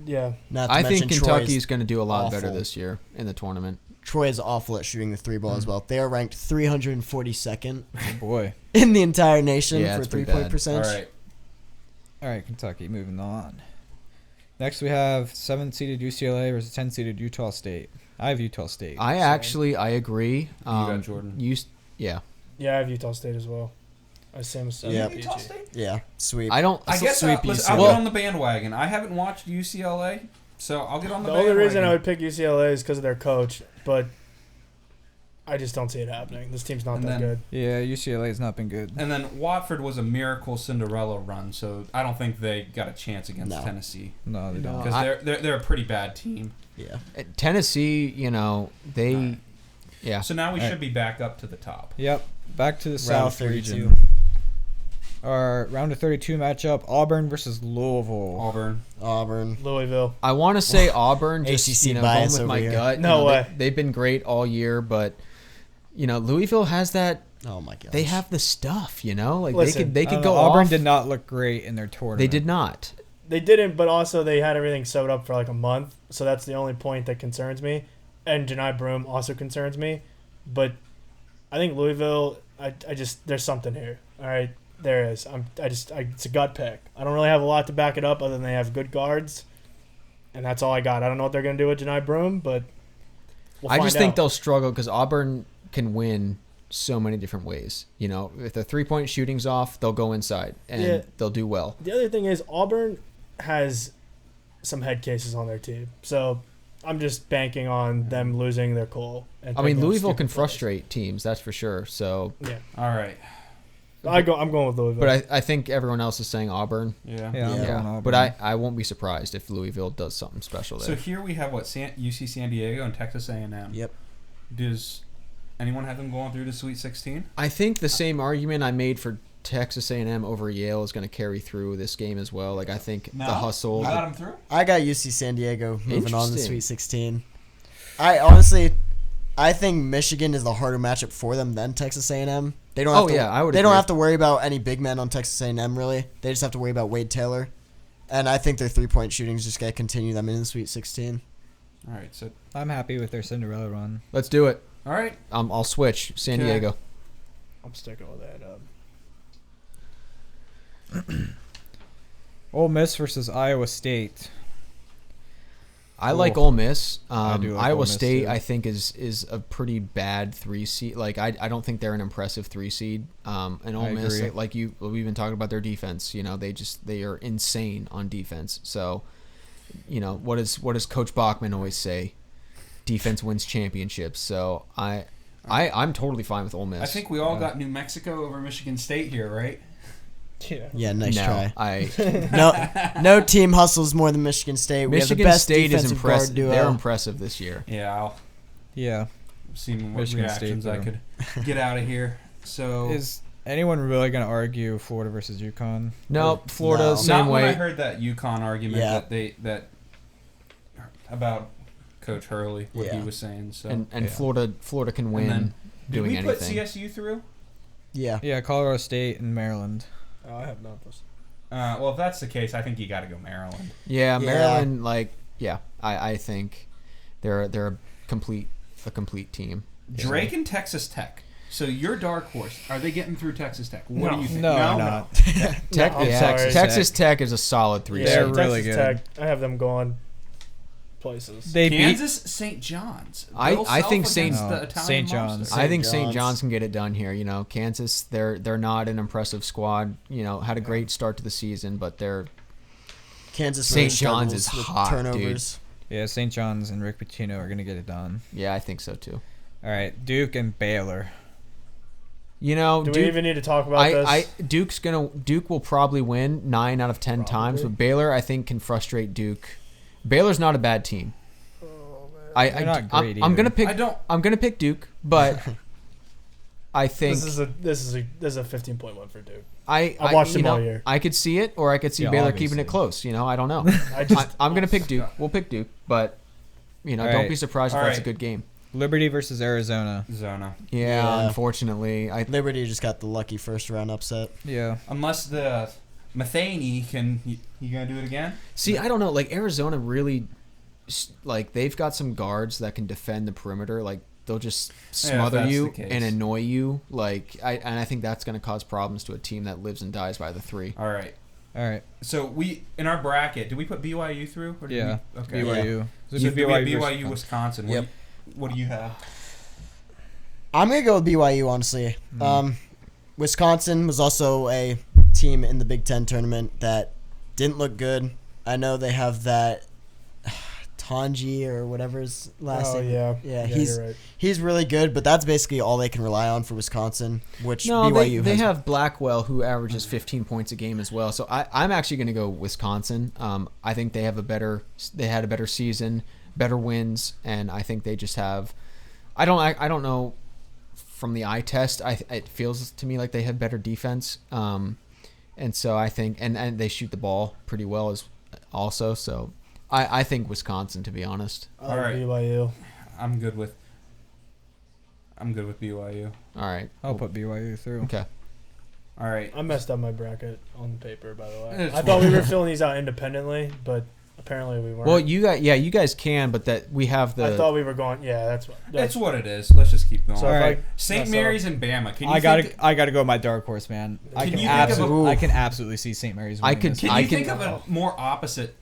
Yeah, Not to I mention think Kentucky's Troy's, going to do a lot better awful. this year in the tournament. Troy is awful at shooting the 3 ball as well. They are ranked 342nd Oh boy. in the entire nation Yeah, for it's pretty 3-point bad. percentage. All right. All right, Kentucky. Moving on. Next, we have 7-seeded UCLA versus 10-seeded Utah State. I have Utah State. I agree. got Jordan? Yeah. yeah, I have Utah State as well. Same as Yep. PG. Yeah, sweet. I don't. I guess sweep listen, I'll UCLA. get on the bandwagon. I haven't watched UCLA, so I'll get on the The bandwagon. only reason I would pick UCLA is because of their coach, but I just don't see it happening. This team's not And that then- good. Yeah, UCLA has not been good. And then Watford was a miracle Cinderella run, so I don't think they got a chance against No. Tennessee No, they don't. because they're a pretty bad team. yeah. Tennessee, they. Alright. Yeah. So now we Alright. should be back up to the top. Yep. Back to the Round South 32. region. Our round of 32 matchup: Auburn versus Louisville. Auburn. Louisville. I want to say Auburn, just ACC going bias with over my here. gut. No way. They've been great all year, but Louisville has that Oh my god. They have the stuff, you know. Like Listen, they could go Auburn off. did not look great in their tournament. They did not. They didn't, but also they had everything sewed up for like a month, so that's the only point that concerns me. And Janai Broom also concerns me, but I think Louisville. I just there's something here. All right, there is. It's a gut pick. I don't really have a lot to back it up other than they have good guards, and that's all I got. I don't know what they're gonna do with Janai Broom, but we'll I find just think out. they'll struggle because Auburn can win so many different ways. You know, if the 3-point shooting's off, they'll go inside and Yeah. they'll do well. The other thing is Auburn has some head cases on their team, so I'm just banking on them losing their cool. And I mean, taking Louisville stupid can plays. frustrate teams, that's for sure. So, Yeah, All right. I'm going with Louisville. but I think everyone else is saying Auburn. Yeah. Yeah, I'm Yeah. going Auburn. But I won't be surprised if Louisville does something special So there. here we have UC San Diego and Texas A&M. Yep. Does anyone have them going through to Sweet 16? I think the same argument I made for Texas A&M over Yale is going to carry through this game as well. Like I think the hustle. You got them through? I got UC San Diego moving on to the Interesting. Sweet 16. I think Michigan is the harder matchup for them than Texas A&M. They don't. Have Oh, to, yeah, I would They don't agree. have to worry about any big men on Texas A&M really. They just have to worry about Wade Taylor, and I think their 3-point shooting is just gonna continue them in the Sweet 16. All right. So I'm happy with their Cinderella run. Let's do it. all right. I'll switch San Okay. Diego. I'm sticking with that. Ole Miss versus Iowa State. I like Cool. Ole Miss. I do like Ole Iowa Miss, State, too. I think, is a pretty bad 3 seed. Like I don't think they're an impressive 3 seed. And Ole I Miss, agree. like we've been talking about their defense. You know, they are insane on defense. So, you know, what does Coach Bachman always say? Defense wins championships. So I'm totally fine with Ole Miss. I think we all Yeah. got New Mexico over Michigan State here, right? Yeah. Yeah, nice no, try. No team hustles more than Michigan State. We have the Michigan best State is defensive guard impressive. duo. They're impressive this year. Yeah. I'll Yeah. see what Michigan State, reactions I though. could get out of here. So Is anyone really going to argue Florida versus UConn? No, Florida No. same not when I way. heard that UConn argument Yeah. that about Coach Hurley, what he Yeah. was saying. So And Yeah. Florida can win then, did doing we anything. put CSU through? Yeah. Yeah, Colorado State and Maryland. Oh, I have Memphis. Well, if that's the case, I think you got to go Maryland. Yeah, Yeah. Maryland. I think they're a complete team. Drake and Texas Tech. So your dark horse, are they getting through Texas Tech? What do you think? No, not. Tech, I'm yeah, sorry. Texas Tech is a solid 3 They're seed. really Texas good. Tech, I have them going places. They beat. Kansas, St. John's. I Bill think Self Saint- against the No, Italian St. John's. Mobsters. I think St. St. John's. John's can get it done here. You know, Kansas, they're not an impressive squad. You know, had a great start to the season, but they're Kansas St. really John's is struggles with hot, dude. turnovers. Yeah, St. John's and Rick Pitino are going to get it done. yeah, I think so too. All right, Duke and Baylor. You know, Do we Duke, even need to talk about this? Duke will probably win 9 out of 10 times, Probably. but Baylor I think can frustrate Duke. Baylor's not a bad team. They're not great I'm either. gonna pick Duke, but I think this is a 15-point win for Duke. I've watched them all year. I could see it, or I could see Yeah, Baylor keeping obviously. it close. You know, I don't know. I'm gonna pick Duke. We'll pick Duke, but you know, All don't right. be surprised if All that's a right. good game. Liberty versus Arizona. Zona. Yeah, Yeah. unfortunately, I Liberty just got the lucky first round upset. Yeah. Unless the Matheny can, you gonna do it again? see. I don't know. Like Arizona really, like they've got some guards that can defend the perimeter. Like they'll just smother that's you the case. and annoy you. Like I think that's gonna cause problems to a team that lives and dies by the 3. All right. All right. So we in our bracket, did we put BYU through? Or did Yeah. We, okay. BYU. So This is BYU, versus Wisconsin. Yep. What do you have? I'm gonna go with BYU honestly. Mhm. Wisconsin was also a team in the Big Ten tournament that didn't look good. I know they have that Tanji or whatever his last Oh name. yeah, Yeah, you're right. He's really good, but that's basically all they can rely on for Wisconsin, which No, BYU they has. have Blackwell who averages 15 points a game as well. So I'm actually going to go Wisconsin. I think they had a better season, better wins, and I think they just have. I don't know. From the eye test, it feels to me like they have better defense, and so I think and they shoot the ball pretty well as also. So I think Wisconsin, to be honest. I like All right. BYU. I'm good with. I'm good with BYU. All right. I'll put BYU through. Okay. All right. I messed up my bracket on paper, by the way. It's I thought we were filling these out independently, but apparently we weren't. Well, you guys can, but that we have the. I thought we were going. Yeah, that's what. That's what it is. Let's just keep going. So All if right. I St. mess Mary's and Bama. Can you I think, gotta go with my dark horse, man. I Can can you think of a- I can absolutely see St. Mary's. I winning could- this. Can I you can- think of a more opposite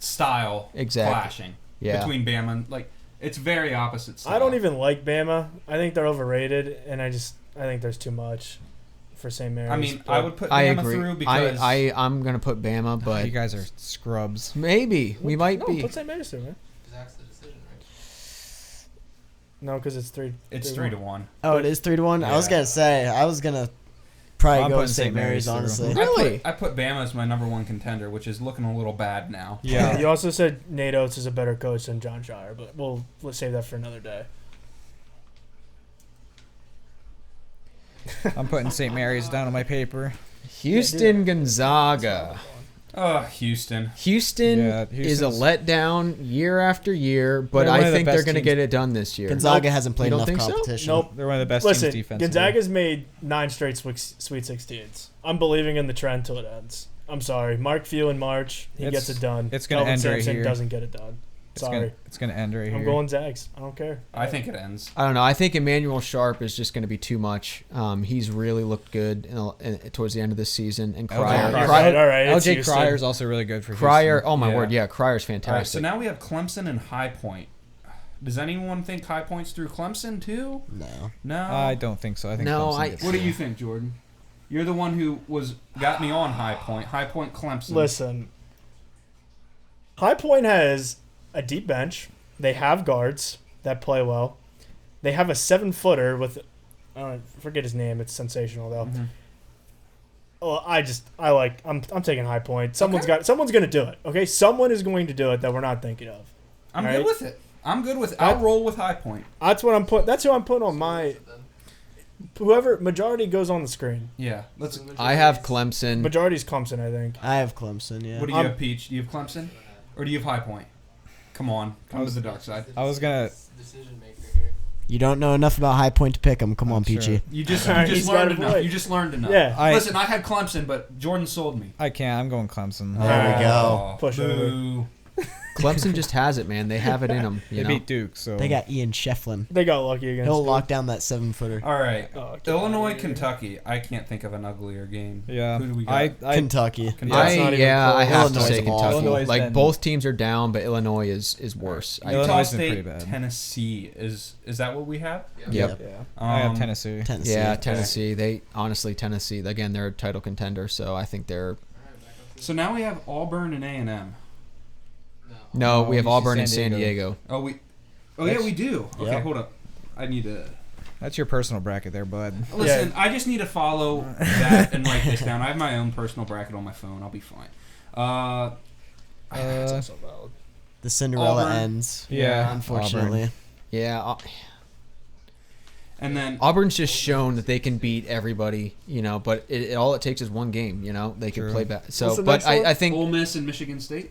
style Exactly. clashing Yeah. between Bama and like it's very opposite style. I don't even like Bama. I think they're overrated, and I think there's too much for St. Mary's. I mean, but I would put I Bama agree. through because I'm gonna put Bama, but you guys are scrubs. maybe we might no, be. Put St. Mary's through, man. Zach's the decision, right? No, because it's three. it's 3-1. 3-1. Oh, it is 3-1. I was Yeah. gonna say I was gonna probably I'm go putting with St. St. Mary's. Mary's Honestly, through. Really? I put Bama as my number one contender, which is looking a little bad now. Yeah. You also said Nate Oates is a better coach than John Shire, but let's save that for another day. I'm putting St. Mary's down on my paper. Houston Gonzaga. Oh, Houston. Houston Yeah, is a Houston's- letdown year after year, but They're one I of the think they're best going to teams. get it done this year. Gonzaga hasn't played You don't enough think so? competition. Nope. They're one of the best Listen, teams defensively. Gonzaga's made 9 straight Sweet 16s. I'm believing in the trend till it ends. I'm sorry. Mark Few in March, he It's- gets it done. it's gonna Kelvin end right Sampson here. doesn't get it done. Sorry. It's gonna end right here. I'm going Zags. I don't care. I think it ends. I don't know. I think Emmanuel Sharp is just going to be too much. He's really looked good towards the end of this season. And LJ Cryer, Cryer. All right. It's LJ Houston. Crier's also really good for Cryer, Houston. oh my Yeah. word, yeah, Cryer's All right, so fantastic. now we have Clemson and High Point. Does anyone think High Point's through Clemson too? No. No. I don't think so. I think No, Clemson gets What do through. you think, Jordan? You're the one who got me on High Point. High Point Clemson. Listen, High Point has a deep bench. They have guards that play well. They have a 7-footer with, forget his name. It's sensational though. Mhm. Well, I'm taking High Point. Someone's Okay. gonna do it. Okay, someone is going to do it that we're not thinking of. I'm Right. good with it. I'm good with it. I'll roll with High Point. That's what I'm putting. That's who I'm putting on my. Whoever majority goes on the screen. Yeah. Let's. I have Clemson. Majority's Clemson, I think. I have Clemson. Yeah. What do you have, Peach? Do you have Clemson, or do you have High Point? Come on, come to the dark side. I was gonna. Decision maker here. You don't know enough about High Point to pick them. Come on, I'm sure. Peachy. You just Alright, you he's just got learned a enough. point. You just learned enough. Yeah. Listen, I had Clemson, but Jordan sold me. I can't. I'm going Clemson. There we go. Oh, Push over. boo. Clemson just has it, man. They have it in them. They You know? beat Duke, so They got Ian Shefflin. They got lucky against. He'll Duke. lock down that 7-footer. All right. Oh, Illinois, Kentucky. I can't think of an uglier game. yeah. Who do we got? I Kentucky. That's not even I close. have to Illinois say is Kentucky. awful. Illinois Like been- both teams are down, but Illinois is worse. Illinois Utah has been pretty State, bad. Tennessee. Is that what we have? Yep. Yeah. I have Um, Tennessee. Tennessee. Yeah, Tennessee. Tennessee. Again, they're a title contender, so I think they're. All right, back up to So now we have Auburn and A&M. No, No, we have UC Auburn and San San Diego. Oh yeah, we do. Okay, Yeah. hold up. I need to That's your personal bracket there, bud. listen. I just need to follow that and write this down. I have my own personal bracket on my phone. I'll be fine. That's also valid. The Cinderella Auburn. ends. Yeah, Unfortunately. Yeah, and then Auburn's just shown that they can beat everybody, you know. But all it takes is one game, you know. They can True. play back. So, What's the but next one? I think Ole Miss and Michigan State.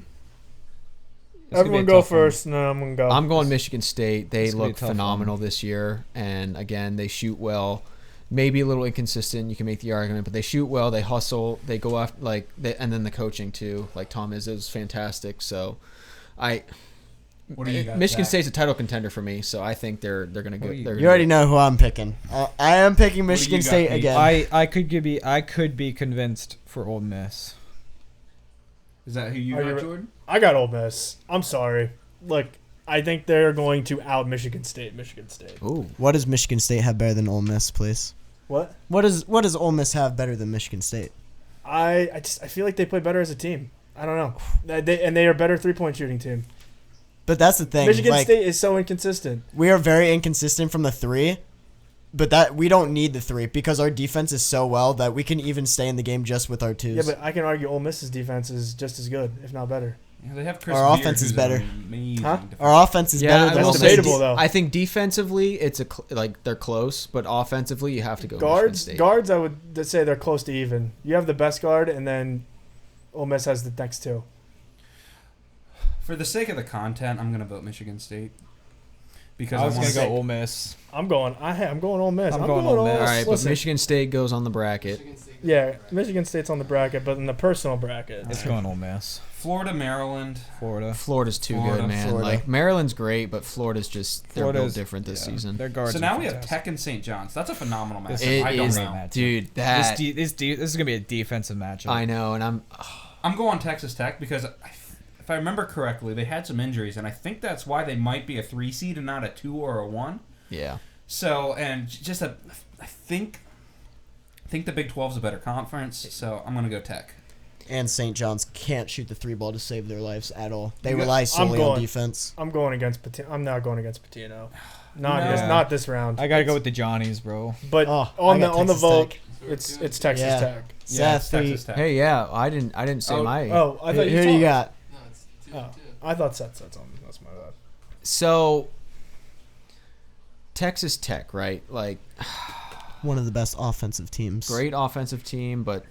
It's gonna be Everyone a go tough one. first. No, I'm gonna go. I'm going Michigan State. They It's gonna be a look tough phenomenal this year, and again, they shoot well. Maybe a little inconsistent. You can make the argument, but they shoot well. They hustle. They go after and then the coaching too. Like Tom Izzo's fantastic. So, What do you got, Michigan Zach? State's a title contender for me. So I think they're gonna go. What do you- they're You gonna already know who I'm picking. I am picking What do Michigan you got, State Pete? again. I could be convinced for Ole Miss. Is that who you Are got, you re- Jordan? I got Ole Miss. I'm sorry. Look, I think they're going to out Michigan State. Michigan State. Ooh. What does Michigan State have better than Ole Miss, please? What? What does Ole Miss have better than Michigan State? I feel like they play better as a team. I don't know. They are a better 3-point shooting team. But that's the thing. Michigan like, State is so inconsistent. we are very inconsistent from the 3, but that we don't need the 3 because our defense is so well that we can even stay in the game just with our 2s. Yeah, but I can argue Ole Miss's defense is just as good, if not better. Yeah, they have Chris Our Beard, offense is who's better. Amazing. Huh? defender. Our offense is Yeah, better I than That's will Ole say Miss. debatable, though. I think defensively, it's they're close, but offensively, you have to go Michigan State. Guards, I would say they're close to even. You have the best guard, and then Ole Miss has the next 2. For the sake of the content, I'm gonna vote Michigan State because I was wanna gonna go say- Ole Miss. I'm going Ole Miss. I'm going Ole Miss. All right, but listen, Michigan State goes on the bracket. Michigan State. Yeah, Michigan State's on the bracket, but in the personal bracket, It's going Ole Miss. Florida, Maryland. Florida. Florida's too Florida. good, man. Florida. Like Maryland's great, but Florida's just they're built Florida's different this season. Their guards So are now we have fantastic. Tech and St. John's. That's a phenomenal match. This It I don't is- know. matchup. Dude, that This is gonna be a defensive matchup. I know, and I'm going Texas Tech because if I remember correctly, they had some injuries, and I think that's why they might be a 3 seed and not a 2 or a 1. yeah. So, and just I think the Big 12's a better conference, so I'm going to go Tech. And St. John's can't shoot the 3 ball to save their lives at all. They You got- rely solely on going- defense. I'm going against Patino. I'm not going against Patino. Yeah. Not this round. I gotta go with the Johnnies, bro. But Oh, on I the got on the Texas vote, Tech. it's Texas Yeah. Tech. Yeah, it's Seth, who Texas Tech. Hey, yeah, I didn't say Oh, my. Oh, I thought who you do you thought- got? No, it's 2 Oh, and 2. I thought Seth said something. That's my bad. So Texas Tech, right? Like One of the best offensive teams. great offensive team, but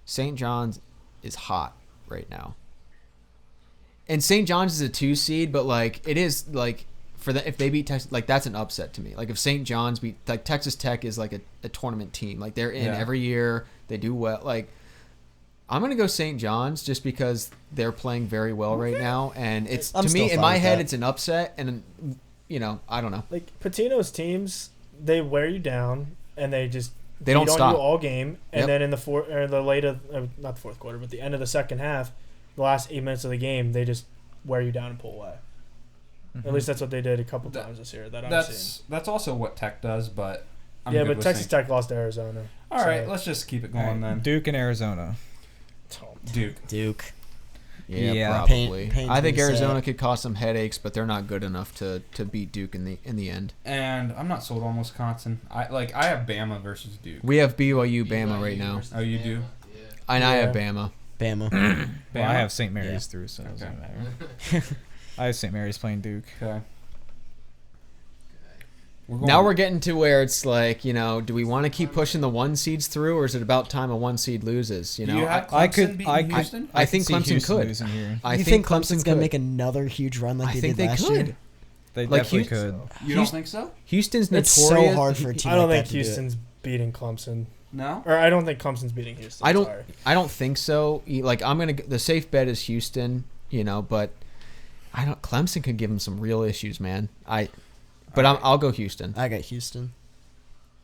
St. John's is hot right now. And St. John's is a 2 seed, but like it is like for the if they beat Texas, like that's an upset to me. Like if St. John's beat like Texas Tech is like a tournament team. Like they're in Yeah. every year, they do well. Like I'm gonna go St. John's just because they're playing very well right now, and it's I'm to me still in fine my with head that. it's an upset, and you know I don't know. Like Patino's teams, they wear you down and they just They don't beat on stop. you all game, and Yep. then in the not the fourth quarter, but the end of the second half, the last 8 minutes of the game, they just wear you down and pull away. Mm-hmm. At least that's what they did a couple That- times this year that I've seen. That's also what Tech does, but I'm Yeah, good but with Texas St. Tech lost to Arizona. All right, so- let's just keep it All going right, then. Duke and Arizona. Duke. Duke. Yeah. Probably. Pains I think me to say Arizona it. could cause some headaches, but they're not good enough to beat Duke in the end. And I'm not sold on Wisconsin. I have Bama versus Duke. We have BYU Bama right now, versus Oh, you do? Yeah. and I have Yeah. Bama. Bama. Well, I Bama? have St. Mary's Yeah. through, so it doesn't Okay. matter. I have St. Mary's playing Duke. Okay. Now we're getting to where it's like, you know, do we want to keep pushing the 1 seeds through, or is it about time a 1 seed loses? You Do know, you have I Clemson could- beating I could- Houston? I think see Clemson Houston could. losing here. I you think think Clemson's Clemson gonna could. make another huge run like I they think did they last could. year? They Like definitely Houston- could. You don't think so? Houston's It's notorious. so hard for a team I don't like think that to do it. Houston's beating Clemson, No? or I don't think Clemson's beating Houston. I don't. Sorry. I don't think so. Like the safe bet is Houston. You know, but I don't. Clemson could give them some real issues, man. I'll go Houston. I got Houston.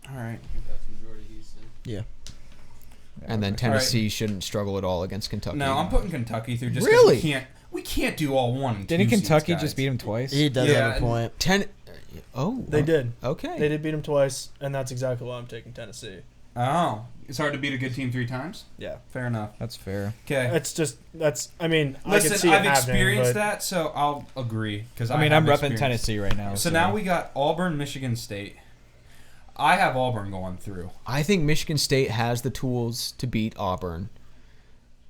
All right. I think that's majority Houston. Yeah. And then okay. Tennessee shouldn't struggle at all against Kentucky. No, I'm putting Kentucky through just 'cause Really? we can't do all 1 and 2 Didn't seeds, Kentucky guys. just beat him twice? He does Yeah, have a and- point. Oh, They did. Okay. They did beat them twice, and that's exactly why I'm taking Tennessee. Oh. It's hard to beat a good team 3 times? Yeah, Fair enough. That's fair. Okay. it's just I mean, I Listen, can see it I've happening, experienced but that, so I'll agree. Because I mean, I'm repping Tennessee right now. So now we got Auburn, Michigan State. I have Auburn going through. I think Michigan State has the tools to beat Auburn.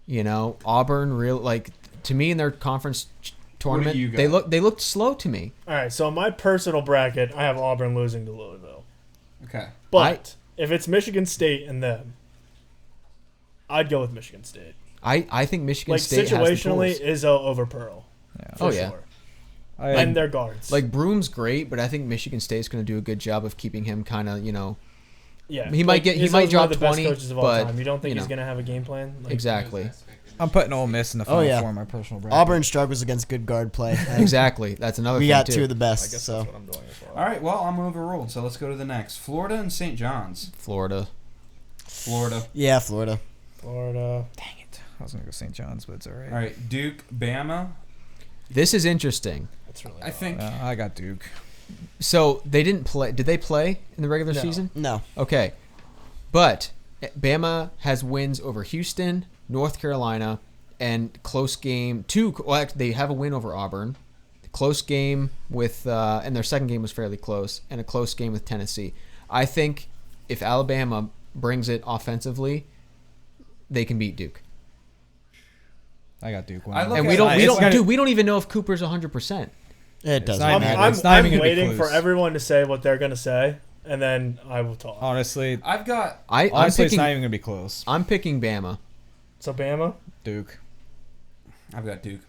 You know, Auburn to me in their conference tournament, you got? they looked slow to me. All right. So in my personal bracket, I have Auburn losing to Louisville. Okay. But if it's Michigan State and them, I'd go with Michigan State. I think Michigan Like State situationally, has the tools. Izzo over Pearl. Yeah. For Oh, yeah. sure. I, And their guards. Like Broom's great, but I think Michigan State's going to do a good job of keeping him kind of, you know, yeah, he might Izzo's drop one of the 20, best coaches of all but, time. You don't think you he's know. gonna have a game plan? Like, exactly. I'm putting Ole Miss in the final yeah. four in my personal bracket. Auburn struggles against good guard play. Exactly. That's another We thing got too. 2 of the I best. guess So that's what I'm doing as well. All right. Well, I'm overruled. So let's go to the next. Florida and St. John's. Florida. Florida. yeah, Florida. Florida. Dang it. I was going to go St. John's, but it's all right. All right. Duke, Bama. This is interesting. That's really. I think. I got Duke. So they didn't play. Did they play in the regular No. season? No. Okay. But Bama has wins over Houston, North Carolina, and close game. They have a win over Auburn. Close game with, and their second game was fairly close, and a close game with Tennessee. I think if Alabama brings it offensively, they can beat Duke. I got Duke. I look And at- we don't, it's gonna- dude. We don't even know if Cooper's 100%. It doesn't not matter. even- It's not even I'm gonna be waiting for close. everyone to say what they're gonna say, and then I will talk. Honestly, I've got. I'm honestly, it's picking. not even going to be close. I'm picking Bama. So Bama. Duke. I've got Duke.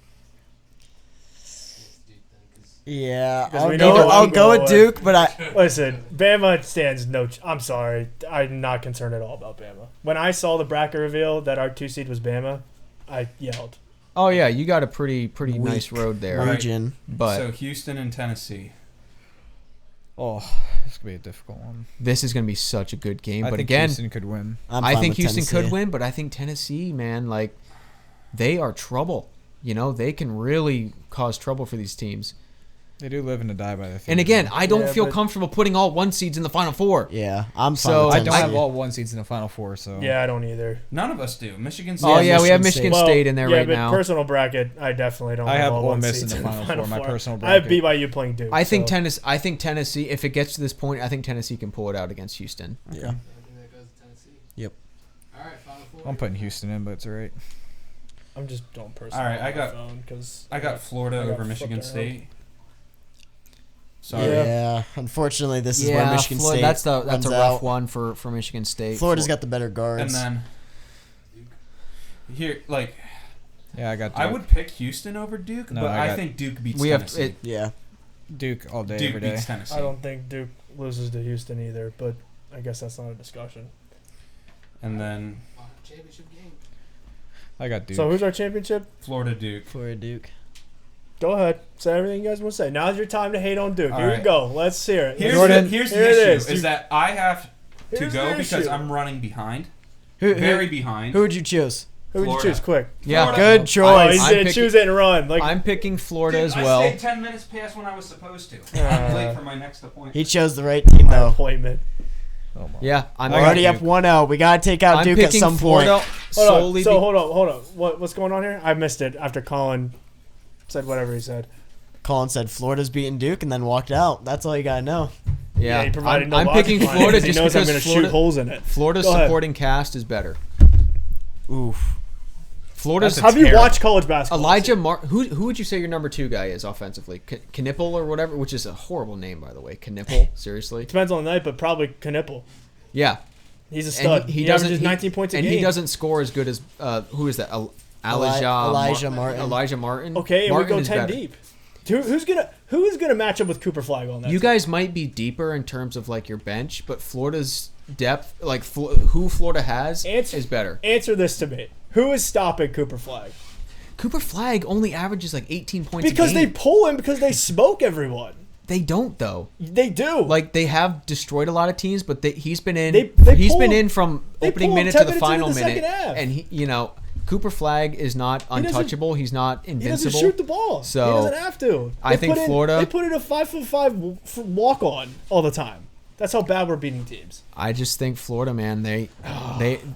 It's Duke then, 'cause Yeah, 'Cause I'll we know go, I'm I'll go going with with. Duke, but I Listen, Bama stands no. I'm sorry, I'm not concerned at all about Bama. When I saw the bracket reveal that our 2 seed was Bama, I yelled. Oh yeah, you got a pretty nice Weak. road there. Right. region. But So Houston and Tennessee. Oh, this could be a difficult one. this is going to be such a good game. I But think again, Houston could win. I'm I fine think with Houston Tennessee. could win, but I think Tennessee, man, like they are trouble. You know, they can really cause trouble for these teams. They do live and die by the. And again, I don't Yeah, feel but- comfortable putting all 1 seeds in the Final Four. Yeah, I'm fine So, with I Tennessee. don't have all 1 seeds in the Final Four, so Yeah, I don't either. None of us do. Michigan State. Oh yeah, we have Michigan Michigan State in there yeah, right but now. personal bracket, I definitely don't. I have all Ole one Miss in seeds the Final Four, my personal I have bracket. BYU playing Duke. I think so. I think Tennessee. If it gets to this point, I think Tennessee can pull it out against Houston. Yeah. I think that goes to Tennessee. Yep. All right, Final Four. I'm putting Houston in, but it's alright. I'm just doing personal. All right, I on my got- phone 'cause I got Florida I got over Michigan flipped around. State. Sorry. Yeah, unfortunately, this is where Michigan Florida, State that's a runs rough out. one for Michigan State. Florida's got the better guards. And then here, like, Yeah, I got Duke. I would pick Houston over Duke, No, but I I got- think Duke beats We have Tennessee. it. yeah, Duke all day, Duke every day. beats Tennessee. I don't think Duke loses to Houston either, but I guess that's not a discussion. And then Wow, championship game. I got Duke. So who's our championship? Florida Duke. Florida Duke. Go ahead, say everything you guys want to say. Now's your time to hate on Duke. All Here right. you go. Let's hear it. Here's Jordan, the, here's here the it issue: is. is that I have to Here's go the because issue. I'm running behind, Who, very who, behind. who would you choose? Who would you Florida. choose? Quick. Yeah, Florida. Good Oh, choice. he's I'm gonna picking- choose it and run. Like I'm picking Florida Dude, as I well. stayed 10 minutes past when I was supposed to. I'm late for my next appointment. He chose the right team my though. appointment. Oh my. Yeah, I'm I We're got already Duke. up 1-0. We gotta take out I'm Duke at picking some Florida point. Hold on. solely. So hold on. What's going on here? I missed it after Colin said whatever he said. Colin said Florida's beating Duke and then walked out. That's all you gotta know. yeah, he provided I'm, no I'm logic picking behind it Florida 'cause he just knows I'm because gonna Florida, shoot holes in it. Florida's Go ahead. supporting cast is better. Oof. Florida's That's a Have you terrible- watched college basketball? Elijah who would you say your number 2 guy is offensively? Knipple or whatever, which is a horrible name by the way. Knipple, seriously. Depends on the night, but probably Knipple. Yeah, He's a and stud. He doesn't averages 19 points a and game. he doesn't score as good as who is that? Elijah Martin. Elijah Martin. Okay, and Martin we go is 10 better. deep. Who is gonna match up with Cooper Flag on that? You team? guys might be deeper in terms of like your bench, but Florida's depth, like who Florida has, Answer- is better. Answer this to me. Who is stopping Cooper Flag? Cooper Flag only averages like 18 points Because a they game. pull him because they smoke everyone. They don't though. They do. Like they have destroyed a lot of teams, but he's been in. They he's pull- been in from they opening pull him minute 10 to the minutes into final the minute, second half. and Cooper Flag is not doesn't- untouchable. He's not he doesn't invincible. shoot the ball. So, he doesn't have to. I think Florida- They put in a 5-for-5 walk on all the time. That's how bad we're beating teams. I just think Florida, man,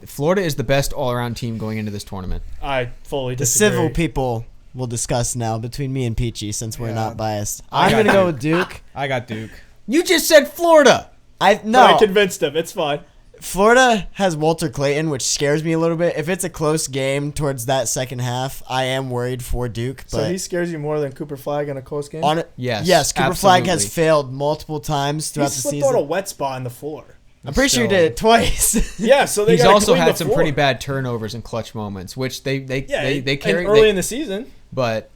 Florida is the best all around team going into this tournament. I fully The disagree. civil people will discuss now between me and Peachy since we're Yeah. not biased. I I'm got gonna go Duke. with Duke. I got Duke. You just said Florida. I But no. I convinced him. It's fine. Florida has Walter Clayton, which scares me a little bit. If it's a close game towards that second half, I am worried for Duke. So But he scares you more than Cooper Flag in a close game? on it, Yes, Cooper Flag has absolutely. failed multiple times he throughout the slipped season. on a wet spot in the floor. I'm pretty sure he Still- did it twice. Yeah, so they He's gotta also clean had the some floor. pretty bad turnovers and clutch moments, which they Yeah, carry and early they- in the season. But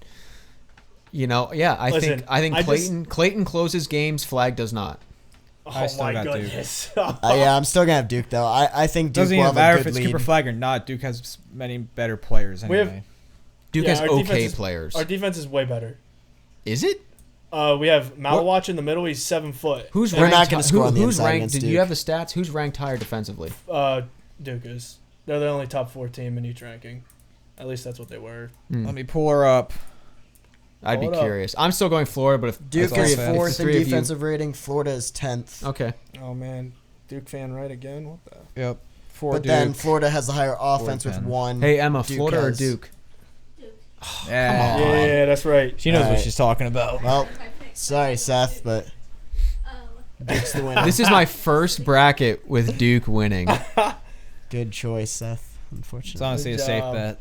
I Listen, think I just- Clayton closes games. Flag does not. I Oh still my got Duke. goodness. Yeah, I'm still gonna have Duke though. I think Duke Doesn't will even have a matter good if it's lead. Cooper Flag or not. Duke has many better players We have- anyway. Duke Yeah, has our okay defense is- players. Our defense is way better. Is it? We have Malawatch in the middle. He's 7 foot. Who's They're ranked? not gonna score on the who's inside ranked? against Did Duke. you have the stats? Who's ranked higher defensively? Duke is. They're the only top 4 team in each ranking. At least that's what they were. Let me pull her up. I'd be Hold up. curious. I'm still going Florida, but if Duke That's all is I'm saying. fourth in three of you- defensive rating. Florida is 10th. okay, Oh man, Duke fan right again. What the? Yep. For But Duke. then Florida has the higher offense with 10. 1. hey Emma, Duke Florida or has- Duke? yeah. Yeah, that's right. She knows what Alright. she's talking about. Well, sorry, Seth, but Duke's the winner. This is my first bracket with Duke winning. Good choice, Seth. It's Unfortunately. honestly a Good safe job. bet.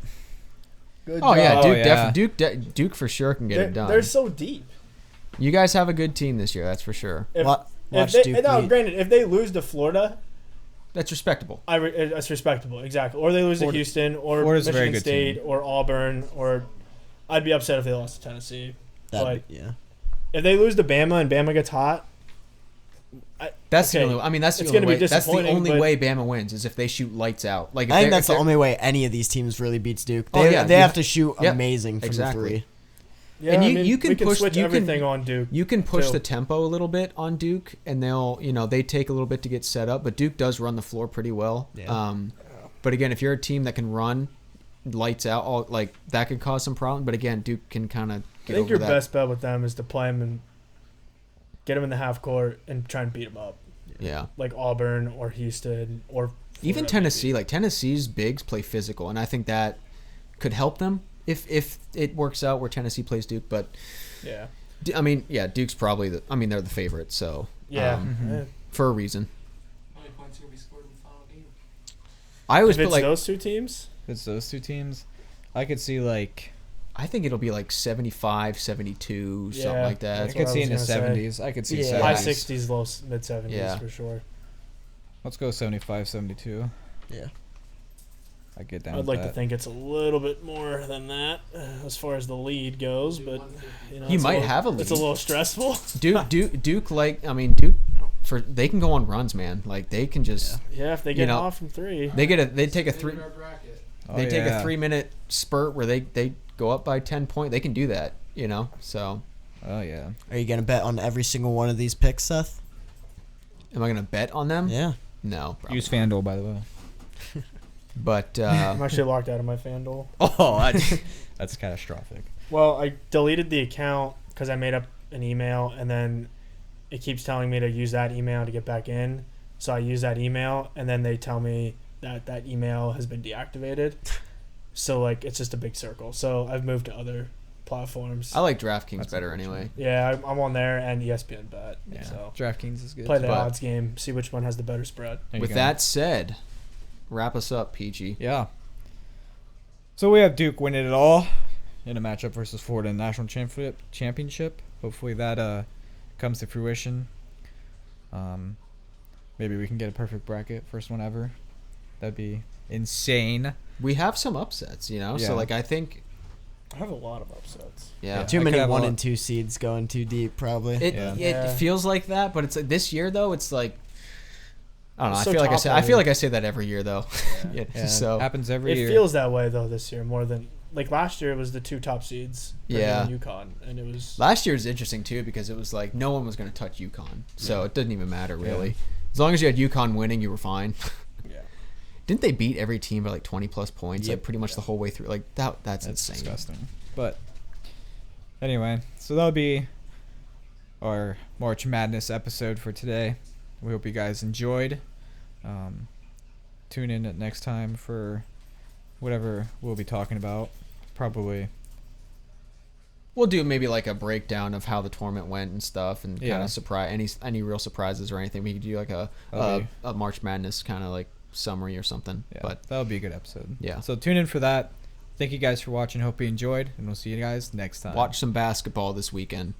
Good Oh yeah, job. Duke yeah. definitely. Duke for sure can get They're, it done. they're so deep. You guys have a good team this year, that's for sure. If, Wa- if watch they, Duke now, beat- granted, if they lose to Florida, That's respectable. that's respectable, exactly. Or they lose Florida- to Houston, or Florida's a very Michigan good State, team. or Auburn, or I'd be upset if they lost to Tennessee. That'd be, yeah. if they lose to Bama and Bama gets hot, That's Okay. the only. I mean, that's the It's only gonna be way. That's the disappointing, only but- way Bama wins is if they shoot lights out. Like if I think they're- that's if the only way any of these teams really beats Duke. They, Oh, yeah, they you have ha- to shoot Yep, amazing from exactly. the three. yeah, And I you- mean, you can we can push- switch you can- everything on Duke. You can push too. the tempo a little bit on Duke, and they take a little bit to get set up. But Duke does run the floor pretty well. Yeah. But again, if you're a team that can run lights out, that could cause some problem. But again, Duke can kind of I get think over your that. best bet with them is to play them and get them in the half court and try and beat them up, Yeah. like Auburn or Houston or Even Florida, Tennessee, maybe. like Tennessee's bigs play physical, and I think that could help them if it works out where Tennessee plays Duke. But Yeah, I mean, yeah, Duke's probably they're the favorite, so yeah. Mhm. for a reason. How many points are going to be scored in the final game? I always If put it's like those two teams, If it's those two teams, I could see like I think it'll be like 75, 72, something Yeah, like I that. That's could what see I in the was gonna say. 70s. I could see Yeah. high 70s. 60s, low mid 70s Yeah. for sure. Let's go 75, 72. Yeah. I get down. I'd with like that. to think it's a little bit more than that as far as the lead goes, but you know, You it's might little- have a It's a lead. little stressful. Duke, Duke, they can go on runs, man. Like they can just Yeah, if they You get know, off from three. they take a Spin three in our bracket. Oh, they take yeah. a 3-minute spurt where they go up by 10 points. They can do that, So Oh yeah. Are you gonna bet on every single one of these picks, Seth? am I gonna bet on them? Yeah. No, probably. Use FanDuel, by the way. But I'm actually locked out of my FanDuel. Oh, that's catastrophic. Well, I deleted the account because I made up an email, and then it keeps telling me to use that email to get back in. So I use that email, and then they tell me that that email has been deactivated. So like it's just a big circle. So I've moved to other platforms. I like DraftKings That's better unfortunate. anyway. Yeah, I'm on there and ESPN Bet. Yeah. So DraftKings is good. play the But- odds game, see which one has the better spread. There you With go. that said, wrap us up, Peachy. Yeah. So we have Duke winning it all in a matchup versus Florida in the national championship. Hopefully that comes to fruition. Maybe we can get a perfect bracket, first one ever. That'd be insane. We have some upsets, Yeah. So like I think, I have a lot of upsets. yeah. Too I many could have 1 a- and 2 seeds going too deep, probably. It Yeah. Yeah. feels like that, but it's like this year though. It's like I don't know. It's I so feel like I say top-heavy. that every year though. Yeah. Yeah, So happens every It year. feels that way though this year more than like last year. It was the two top seeds, Purdue Yeah. and UConn, and it was last year is interesting too because it was like no one was going to touch UConn, so it didn't even matter really. As long as you had UConn winning, you were fine. yeah. Didn't they beat every team by like 20 plus points, Yep. like pretty much the whole way through? Like that's That's insane. disgusting. But anyway, so that'll be our March Madness episode for today. We hope you guys enjoyed. Tune in at next time for whatever we'll be talking about. Probably. We'll do maybe like a breakdown of how the tournament went and stuff, and Yeah. kind of surprise any real surprises or anything. We could do like That'll be- a March Madness kind of like summary or something. Yeah, But that'll be a good episode. Yeah. So tune in for that. Thank you guys for watching. Hope you enjoyed, and we'll see you guys next time. watch some basketball this weekend.